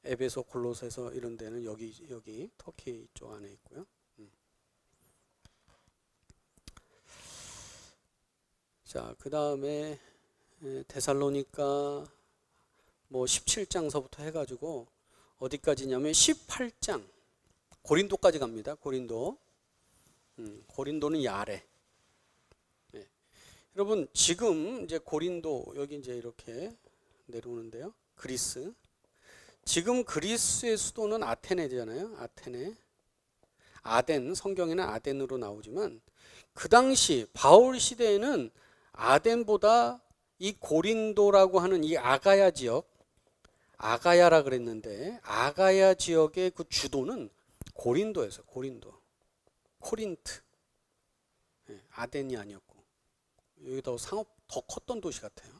에베소, 골로새서 이런 데는 여기 터키 쪽 안에 있고요. 자, 그 다음에 데살로니가 뭐 17장서부터 해가지고 어디까지냐면 18장 고린도까지 갑니다. 고린도는 이 아래. 네. 여러분 지금 이제 고린도 여기 이제 이렇게 내려오는데요. 그리스. 지금 그리스의 수도는 아테네잖아요. 아덴 성경에는 아덴으로 나오지만 그 당시 바울 시대에는 아덴보다 이 고린도라고 하는 이 아가야 지역 아가야라 그랬는데 아가야 지역의 그 주도는 고린도였어요. 코린트. 아덴이 아니었고 여기 더 컸던 도시 같아요.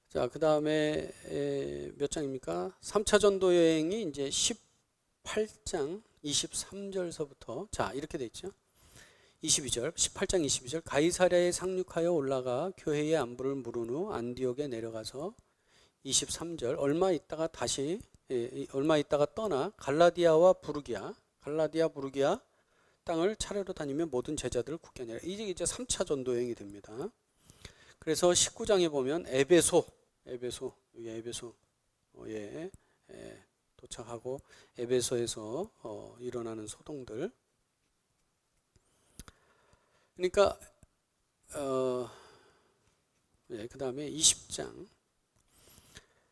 자, 그 다음에 몇 장입니까? 3차 전도 여행이 이제 18장 23절서부터 자 이렇게 돼 있죠. 22절 18장 22절 가이사랴에 상륙하여 올라가 교회의 안부를 물은 후 안디옥에 내려가서 23절 얼마 있다가 떠나 갈라디아 부르기아 땅을 차례로 다니며 모든 제자들을 굳게 하니라. 이제 3차 전도 여행이 됩니다. 그래서 19장에 보면 에베소에 도착하고 에베소에서 일어나는 소동들. 그러니까 예, 그 다음에 20장.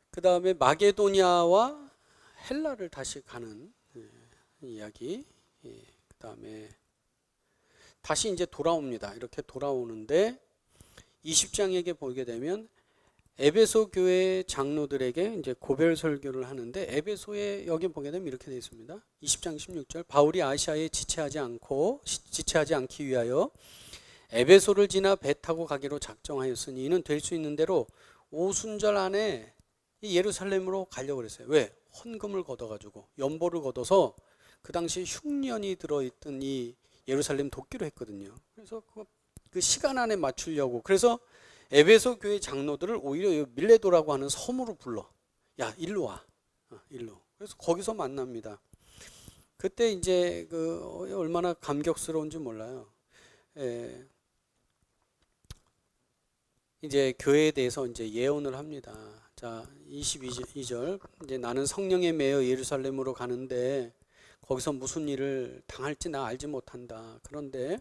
그 다음에 마게도니아와 헬라를 다시 가는 이야기. 예, 그 다음에 다시 이제 돌아옵니다. 이렇게 돌아오는데 20장에게 보게 되면 에베소 교회 장로들에게 이제 고별 설교를 하는데, 에베소에 여기 보게 되면 이렇게 되어 있습니다. 20장 16절. 바울이 아시아에 지체하지 않기 위하여 에베소를 지나 배 타고 가기로 작정하였으니 이는 될 수 있는 대로 오순절 안에 이 예루살렘으로 가려고 그랬어요. 왜? 헌금을 걷어가지고 연보를 걷어서 그 당시 흉년이 들어있던 이 예루살렘 돕기로 했거든요. 그래서 그 시간 안에 맞추려고. 그래서 에베소 교회 장로들을 오히려 밀레도라고 하는 섬으로 불러. 야, 일로 와. 일로. 그래서 거기서 만납니다. 그때 이제 얼마나 감격스러운지 몰라요. 이제 교회에 대해서 이제 예언을 합니다. 자, 22절. 이제 나는 성령에 매여 예루살렘으로 가는데 거기서 무슨 일을 당할지 나 알지 못한다. 그런데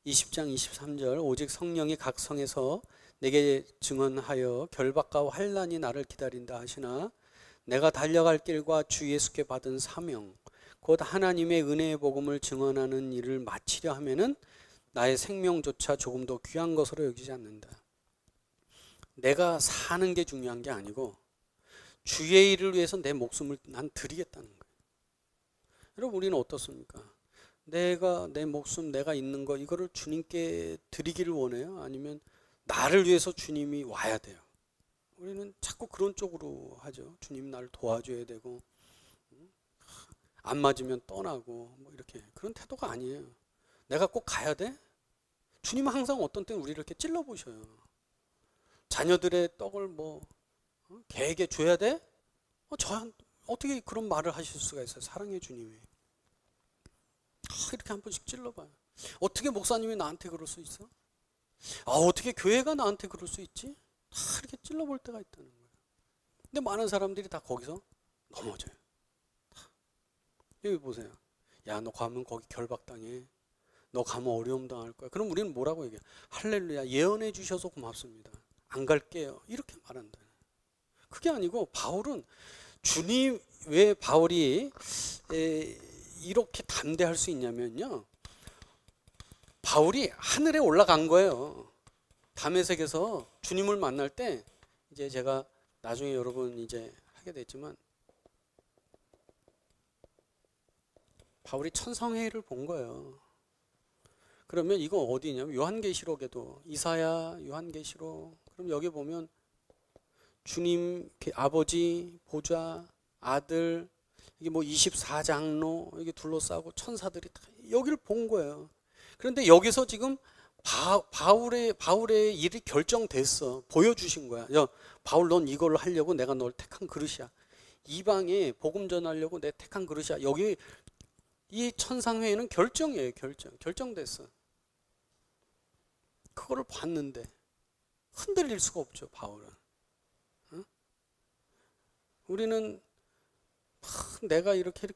20장 23절. 오직 성령이 각 성에서 내게 증언하여 결박과 환난이 나를 기다린다 하시나 내가 달려갈 길과 주 예수께 받은 사명 곧 하나님의 은혜의 복음을 증언하는 일을 마치려 하면은 나의 생명조차 조금도 귀한 것으로 여기지 않는다. 내가 사는 게 중요한 게 아니고 주의 일을 위해서 내 목숨을 난 드리겠다는 거예요. 여러분, 우리는 어떻습니까? 내가 내 목숨, 내가 있는 거 이거를 주님께 드리기를 원해요? 아니면 나를 위해서 주님이 와야 돼요? 우리는 자꾸 그런 쪽으로 하죠. 주님 나를 도와줘야 되고, 안 맞으면 떠나고 뭐 이렇게. 그런 태도가 아니에요. 내가 꼭 가야 돼? 주님은 항상 어떤 때는 우리를 이렇게 찔러보셔요. 자녀들의 떡을 걔에게 줘야 돼? 어떻게 그런 말을 하실 수가 있어요? 사랑의 주님이. 이렇게 한 번씩 찔러봐요. 어떻게 목사님이 나한테 그럴 수 있어? 어떻게 교회가 나한테 그럴 수 있지? 이렇게 찔러볼 때가 있다는 거예요. 근데 많은 사람들이 다 거기서 넘어져요. 여기 보세요. 야, 너 가면 거기 결박당해. 너 가면 어려움 당할 거야. 그럼 우리는 뭐라고 얘기해? 할렐루야, 예언해 주셔서 고맙습니다. 안 갈게요. 이렇게 말한다. 그게 아니고 바울은 주님, 왜 바울이 이렇게 담대할 수 있냐면요, 바울이 하늘에 올라간 거예요. 다메섹에서 주님을 만날 때, 이제 제가 나중에 여러분 이제 하게 됐지만 바울이 천상회의를 본 거예요. 그러면 이거 어디냐면 요한계시록에도, 이사야, 요한계시록, 그럼 여기 보면 주님, 아버지, 보좌, 아들, 이게 24장로 이게 둘러싸고 천사들이 다 여기를 본 거예요. 그런데 여기서 지금 바울의 일이 결정됐어. 보여주신 거야. 야, 바울, 넌 이걸 하려고 내가 널 택한 그릇이야. 이방에 복음 전하려고 내 택한 그릇이야. 여기 이 천상회의는 결정이에요. 결정됐어. 그거를 봤는데 흔들릴 수가 없죠, 바울은. 응? 우리는 내가 이렇게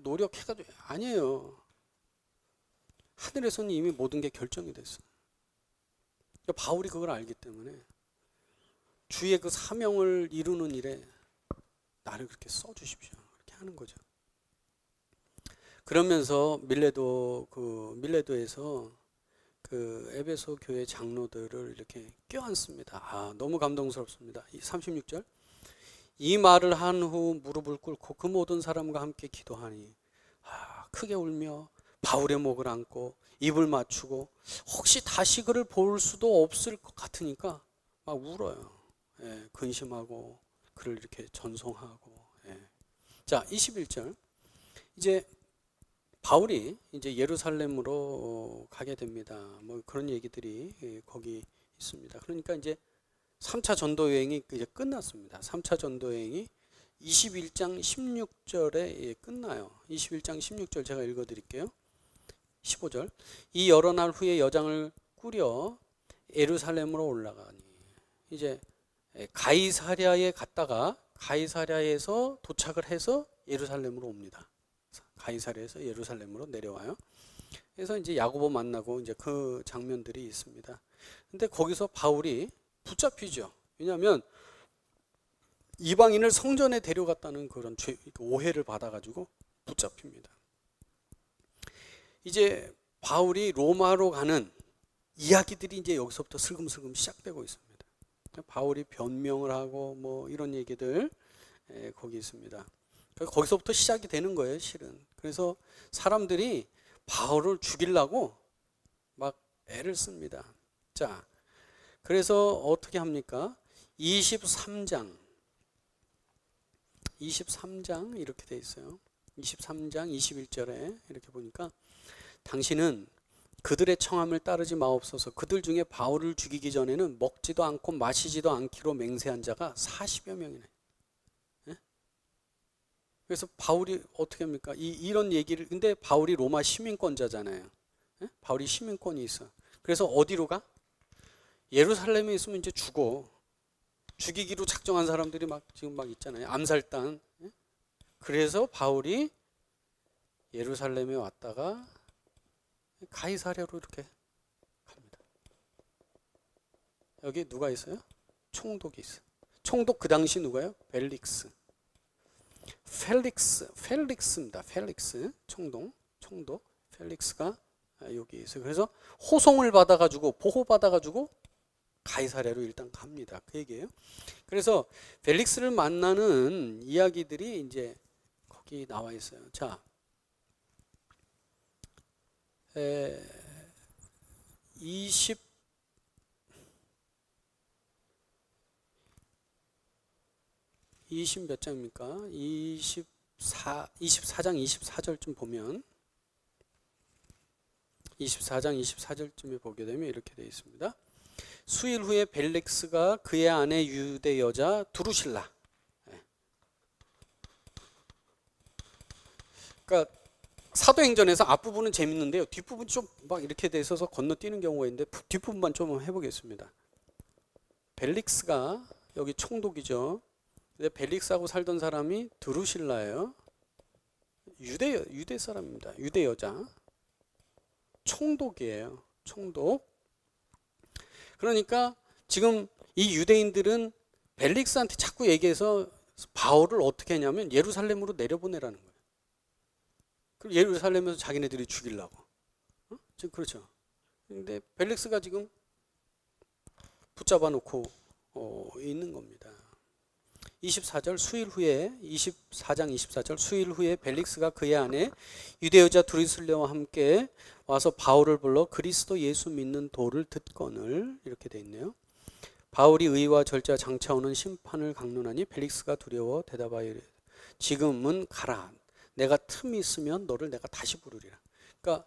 노력해가지고, 아니에요. 하늘에서는 이미 모든 게 결정이 됐어. 바울이 그걸 알기 때문에 주의 그 사명을 이루는 일에 나를 그렇게 써주십시오. 그렇게 하는 거죠. 그러면서 밀레도에서 그 에베소 교회 장로들을 이렇게 껴안습니다. 너무 감동스럽습니다. 36절. 이 말을 한 후 무릎을 꿇고 그 모든 사람과 함께 기도하니 크게 울며 바울의 목을 안고 입을 맞추고, 혹시 다시 그를 볼 수도 없을 것 같으니까 막 울어요. 근심하고 그를 이렇게 전송하고. 자, 21절. 이제 바울이 이제 예루살렘으로 가게 됩니다. 그런 얘기들이 거기 있습니다. 그러니까 이제 3차 전도 여행이 이제 끝났습니다. 3차 전도 여행이 21장 16절에 끝나요. 21장 16절 제가 읽어 드릴게요. 15절. 이 여러 날 후에 여장을 꾸려 예루살렘으로 올라가니, 이제 가이사랴에 갔다가 가이사랴에서 도착을 해서 예루살렘으로 옵니다. 가이사랴에서 예루살렘으로 내려와요. 그래서 이제 야고보 만나고 이제 그 장면들이 있습니다. 근데 거기서 바울이 붙잡히죠. 왜냐하면 이방인을 성전에 데려갔다는 그런 오해를 받아가지고 붙잡힙니다. 이제 바울이 로마로 가는 이야기들이 이제 여기서부터 슬금슬금 시작되고 있습니다. 바울이 변명을 하고 뭐 이런 얘기들 거기 있습니다. 거기서부터 시작이 되는 거예요, 실은. 그래서 사람들이 바울을 죽이려고 막 애를 씁니다. 자, 그래서 어떻게 합니까? 23장 이렇게 돼 있어요. 23장 21절에 이렇게 보니까 당신은 그들의 청함을 따르지 마옵소서. 그들 중에 바울을 죽이기 전에는 먹지도 않고 마시지도 않기로 맹세한 자가 40여 명이네. 예? 그래서 바울이 어떻게 합니까? 이런 얘기를, 근데 바울이 로마 시민권자잖아요. 예? 바울이 시민권이 있어. 그래서 어디로 가? 예루살렘에 있으면 이제 죽이기로 작정한 사람들이 막 지금 막 있잖아요. 암살단. 예? 그래서 바울이 예루살렘에 왔다가 가이사랴로 이렇게 갑니다. 여기 누가 있어요? 총독이 있어요. 총독 그 당시 누가요? 펠릭스입니다. 펠릭스 총독 펠릭스가 여기 있어요. 그래서 호송을 받아가지고 보호받아가지고 가이사랴로 일단 갑니다. 그 얘기예요. 그래서 펠릭스를 만나는 이야기들이 이제 거기 나와 있어요. 자, 20 몇 장입니까? 24장 24절쯤 보면 24장 24절쯤에 보게 되면 이렇게 되어 있습니다. 수일 후에 벨릭스가 그의 아내 유대 여자 두루실라. 그러니까 사도행전에서 앞부분은 재밌는데요. 뒷부분 좀 막 이렇게 돼 있어서 건너뛰는 경우가 있는데 뒷부분만 좀 해보겠습니다. 벨릭스가 여기 총독이죠. 근데 벨릭스하고 살던 사람이 드루실라예요. 유대 사람입니다. 유대 여자. 총독이에요. 총독. 그러니까 지금 이 유대인들은 벨릭스한테 자꾸 얘기해서 바울을 어떻게 했냐면 예루살렘으로 내려보내라는 거예요. 그럼 예루살렘에서 자기네들이 죽이려고. 지금 그렇죠. 근데 벨릭스가 지금 붙잡아 놓고 있는 겁니다. 24절 수일 후에 24장 24절 수일 후에 벨릭스가 그의 아내 유대 여자 드루실라와 함께 와서 바울을 불러 그리스도 예수 믿는 도를 듣거늘 이렇게 돼 있네요. 바울이 의와 절제와 장차오는 심판을 강론하니 벨릭스가 두려워 대답하여 이르되 지금은 가라. 내가 틈이 있으면 너를 내가 다시 부르리라. 그러니까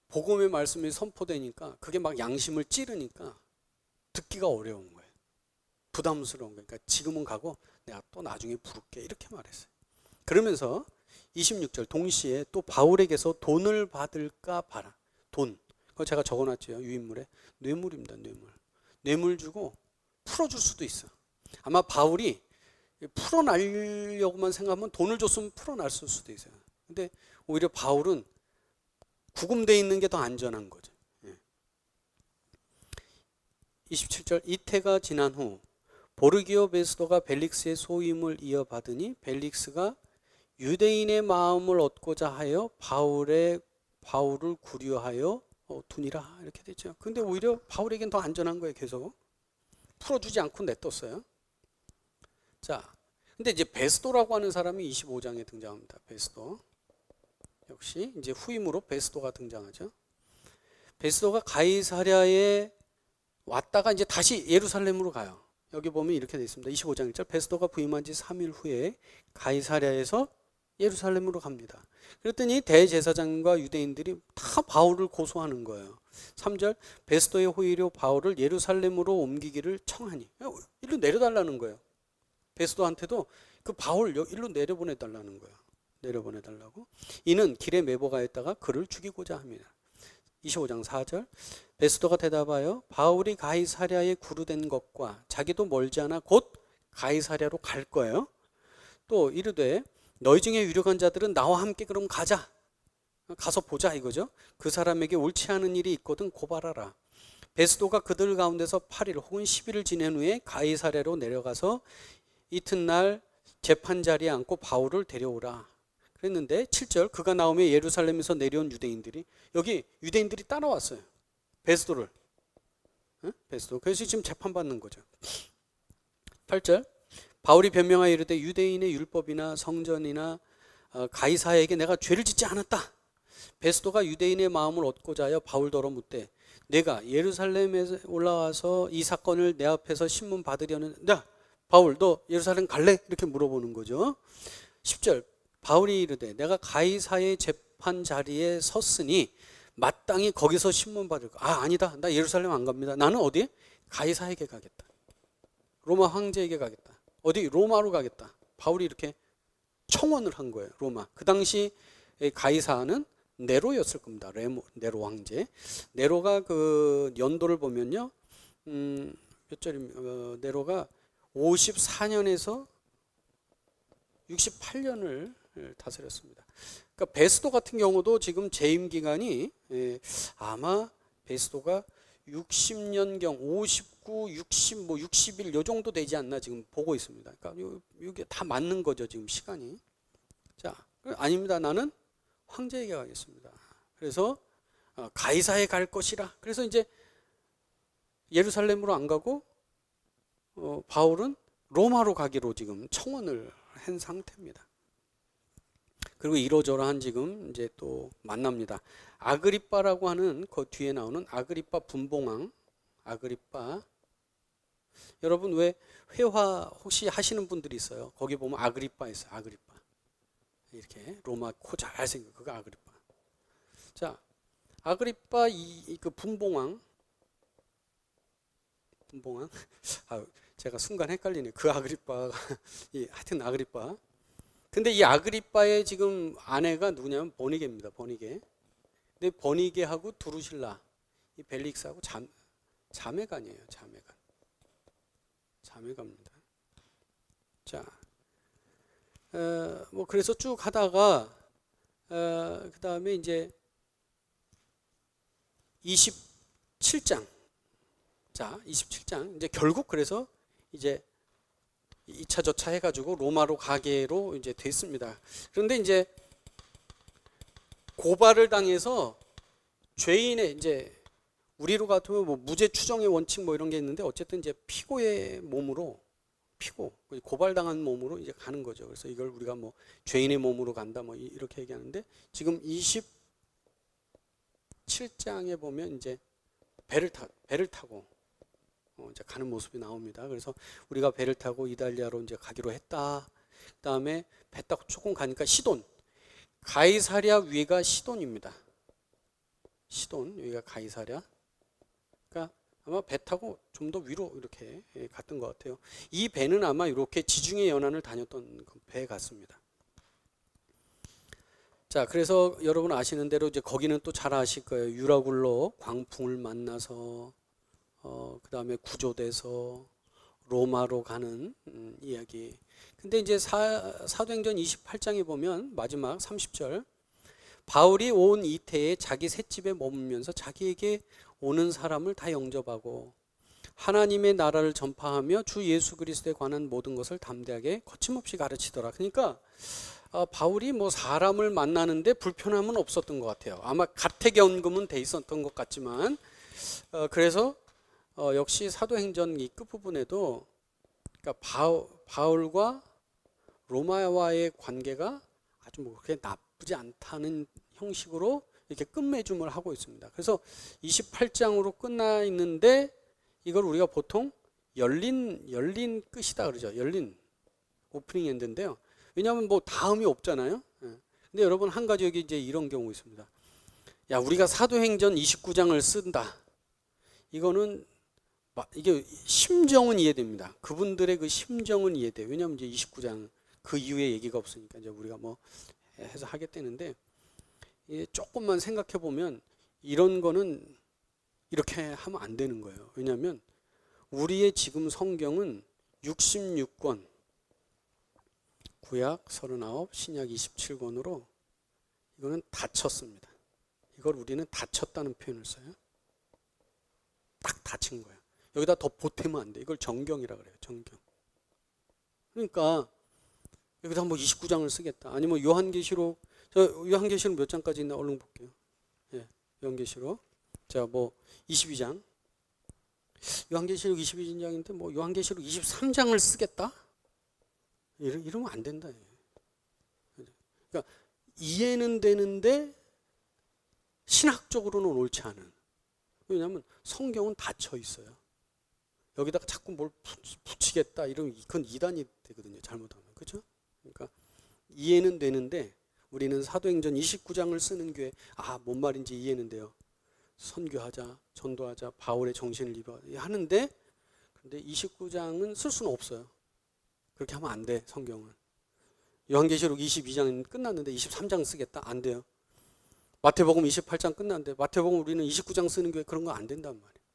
복음의 말씀이 선포되니까 그게 막 양심을 찌르니까 듣기가 어려운 거예요. 부담스러운 거예요. 그러니까 지금은 가고 내가 또 나중에 부를게 이렇게 말했어요. 그러면서 26절 동시에 또 바울에게서 돈을 받을까 봐라. 돈. 그거 제가 적어놨죠. 유인물에. 뇌물입니다. 뇌물 주고 풀어줄 수도 있어. 아마 바울이 풀어내려고만 생각하면 돈을 줬으면 풀어낼 수도 있어요. 근데 오히려 바울은 구금되어 있는 게 더 안전한 거죠. 27절 이태가 지난 후 보르기오 베스도가 벨릭스의 소임을 이어받으니 벨릭스가 유대인의 마음을 얻고자 하여 바울을 구류하여 두니라 이렇게 됐죠. 근데 오히려 바울에겐 더 안전한 거예요. 계속 풀어주지 않고 냅뒀어요. 자, 근데 이제 베스도라고 하는 사람이 25장에 등장합니다. 베스도. 역시 이제 후임으로 베스도가 등장하죠. 베스도가 가이사랴에 왔다가 이제 다시 예루살렘으로 가요. 여기 보면 이렇게 되어 있습니다. 25장 1절 베스도가 부임한 지 3일 후에 가이사랴에서 예루살렘으로 갑니다. 그랬더니 대제사장과 유대인들이 다 바울을 고소하는 거예요. 3절 베스도의 호의로 바울을 예루살렘으로 옮기기를 청하니 일로 내려달라는 거예요. 베스도한테도 그 바울 일로 내려보내달라는 거예요. 내려보내달라고. 이는 길에 매복하였다가 그를 죽이고자 합니다. 25장 4절 베스도가 대답하여 바울이 가이사랴에 구루된 것과 자기도 멀지 않아 곧 가이사랴로 갈 거예요. 또 이르되 너희 중에 유력한 자들은 나와 함께 그럼 가자. 가서 보자 이거죠. 그 사람에게 옳지 않은 일이 있거든 고발하라. 베스도가 그들 가운데서 8일 혹은 10일을 지낸 후에 가이사랴로 내려가서 이튿날 재판 자리에 앉고 바울을 데려오라 그랬는데 7절 그가 나오며 예루살렘에서 내려온 유대인들이 여기 유대인들이 따라왔어요. 베스도를. 베스도. 그래서 지금 재판받는 거죠. 8절 바울이 변명하여 이르되 유대인의 율법이나 성전이나 가이사에게 내가 죄를 짓지 않았다. 베스도가 유대인의 마음을 얻고자 하여 바울더러 묻되 내가 예루살렘에 올라와서 이 사건을 내 앞에서 신문 받으려는 야 바울 너 예루살렘 갈래? 이렇게 물어보는 거죠. 10절 바울이 이르되 내가 가이사의 재판 자리에 섰으니 마땅히 거기서 신문 받을 거. 아니다. 나 예루살렘 안 갑니다. 나는 어디? 가이사에게 가겠다. 로마 황제에게 가겠다. 어디? 로마로 가겠다. 바울이 이렇게 청원을 한 거예요. 로마. 그 당시 가이사는 네로였을 겁니다. 네로 황제. 네로가 그 연도를 보면요. 몇 절입니까? 네로가 54년에서 68년을 다스렸습니다. 그러니까 베스도 같은 경우도 지금 재임 기간이 아마 베스도가 60년경 59, 60, 뭐 60일 요 정도 되지 않나 지금 보고 있습니다. 그러니까 이게 다 맞는 거죠 지금 시간이. 자, 아닙니다. 나는 황제에게 가겠습니다. 그래서 가이사에 갈 것이라. 그래서 이제 예루살렘으로 안 가고 바울은 로마로 가기로 지금 청원을 한 상태입니다. 그리고 이러저러한 지금 이제 또 만납니다. 아그리빠라고 하는 그 뒤에 나오는 아그리빠 분봉왕. 아그리빠. 여러분 왜 회화 혹시 하시는 분들이 있어요. 거기 보면 아그리빠 있어요. 아그리빠. 이렇게 로마 코 잘생긴 그거 아그리빠. 자, 아그리빠 그 분봉왕. 분봉왕. 제가 순간 헷갈리네. 그 아그리빠가 하여튼 아그리빠. 근데 이 아그리빠의 지금 아내가 누구냐면 버니게입니다. 버니게. 근데 버니게하고 두루실라, 이 벨릭스하고 자매간이에요. 자매간. 자매간입니다. 자, 뭐 그래서 쭉 하다가 그 다음에 이제 27장. 자, 27장. 이제 결국 그래서 이제 2차 저차 해가지고 로마로 가게로 이제 됐습니다. 그런데 이제 고발을 당해서 죄인의 이제 우리로 같으면 뭐 무죄 추정의 원칙 뭐 이런 게 있는데 어쨌든 이제 피고의 몸으로 고발당한 몸으로 이제 가는 거죠. 그래서 이걸 우리가 뭐 죄인의 몸으로 간다 뭐 이렇게 얘기하는데 지금 27장에 보면 이제 배를 타고 이제 가는 모습이 나옵니다. 그래서 우리가 배를 타고 이달리아로 이제 가기로 했다. 그 다음에 배 타고 조금 가니까 시돈, 가이사랴 위가 시돈입니다. 시돈 여기가 가이사랴. 그러니까 아마 배 타고 좀 더 위로 이렇게 갔던 것 같아요. 이 배는 아마 이렇게 지중해 연안을 다녔던 배 같습니다. 자, 그래서 여러분 아시는 대로 이제 거기는 또 잘 아실 거예요. 유라굴로 광풍을 만나서 그 다음에 구조돼서 로마로 가는 이야기. 근데 이제 사도행전 28장에 보면 마지막 30절 바울이 온 이태에 자기 셋집에 머물면서 자기에게 오는 사람을 다 영접하고 하나님의 나라를 전파하며 주 예수 그리스도에 관한 모든 것을 담대하게 거침없이 가르치더라. 그러니까 바울이 뭐 사람을 만나는데 불편함은 없었던 것 같아요. 아마 가택연금은 돼 있었던 것 같지만 그래서 역시 사도행전 이 끝부분에도 그러니까 바울과 로마와의 관계가 아주 뭐 그렇게 나쁘지 않다는 형식으로 이렇게 끝맺음을 하고 있습니다. 그래서 28장으로 끝나 있는데 이걸 우리가 보통 열린 끝이다 그러죠. 열린 오프닝 엔드인데요. 왜냐하면 뭐 다음이 없잖아요. 근데 여러분 한 가지 여기 이제 이런 경우 있습니다. 야, 우리가 사도행전 29장을 쓴다. 이거는 이게 심정은 이해됩니다. 그분들의 그 심정은 이해돼요. 왜냐하면 이제 29장 그 이후에 얘기가 없으니까 이제 우리가 뭐 해서 하겠다는데 조금만 생각해 보면 이런 거는 이렇게 하면 안 되는 거예요. 왜냐하면 우리의 지금 성경은 66권, 구약 39, 신약 27권으로 이거는 닫혔습니다. 이걸 우리는 닫혔다는 표현을 써요. 딱 닫힌 거야. 여기다 더 보태면 안 돼. 이걸 정경이라 그래요. 정경. 그러니까 여기다 뭐 29장을 쓰겠다. 아니면 요한계시록, 요한계시록 몇 장까지 있나 얼른 볼게요. 예, 요한계시록. 자, 뭐 22장. 요한계시록 22장인데 뭐 요한계시록 23장을 쓰겠다? 이러면 안 된다. 그러니까 이해는 되는데 신학적으로는 옳지 않은. 왜냐하면 성경은 닫혀 있어요. 여기다가 자꾸 뭘 붙이겠다 이러면 그건 이단이 되거든요. 잘못하면. 그렇죠? 그러니까 이해는 되는데 우리는 사도행전 29장을 쓰는 교회, 뭔 말인지 이해는 돼요. 선교하자, 전도하자, 바울의 정신을 입어 하는데, 근데 29장은 쓸 수는 없어요. 그렇게 하면 안 돼, 성경은. 요한계시록 22장은 끝났는데 23장 쓰겠다? 안 돼요. 마태복음 28장 끝났는데 마태복음 우리는 29장 쓰는 교회 그런 거 안 된단 말이에요.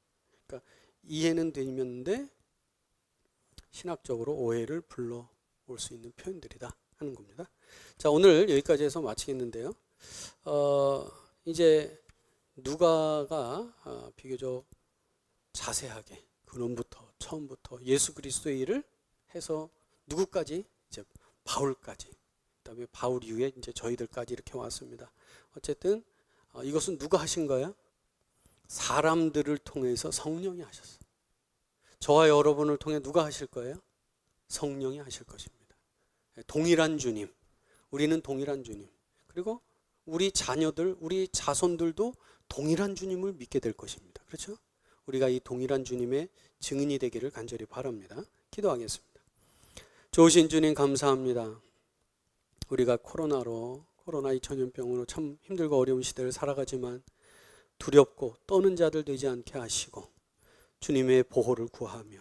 그러니까 이해는 되는데 신학적으로 오해를 불러올 수 있는 표현들이다 하는 겁니다. 자, 오늘 여기까지 해서 마치겠는데요. 이제 누가가 비교적 자세하게 근원부터 처음부터 예수 그리스도의 일을 해서 누구까지? 이제 바울까지. 그다음에 바울 이후에 이제 저희들까지 이렇게 왔습니다. 어쨌든 이것은 누가 하신 거예요? 사람들을 통해서 성령이 하셨어요. 저와 여러분을 통해 누가 하실 거예요? 성령이 하실 것입니다. 동일한 주님. 우리는 동일한 주님. 그리고 우리 자녀들, 우리 자손들도 동일한 주님을 믿게 될 것입니다. 그렇죠? 우리가 이 동일한 주님의 증인이 되기를 간절히 바랍니다. 기도하겠습니다. 좋으신 주님 감사합니다. 우리가 코로나 이 전염병으로 참 힘들고 어려운 시대를 살아가지만 두렵고 떠는 자들 되지 않게 하시고 주님의 보호를 구하며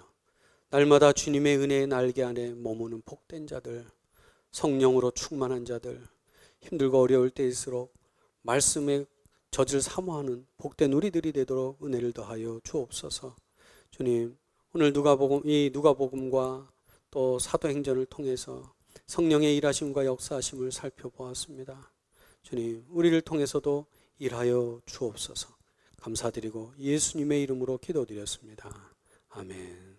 날마다 주님의 은혜의 날개 안에 머무는 복된 자들, 성령으로 충만한 자들, 힘들고 어려울 때일수록 말씀의 젖을 사모하는 복된 우리들이 되도록 은혜를 더하여 주옵소서. 주님, 오늘 누가복음과 또 사도행전을 통해서 성령의 일하심과 역사하심을 살펴보았습니다. 주님, 우리를 통해서도 일하여 주옵소서. 감사드리고 예수님의 이름으로 기도드렸습니다. 아멘.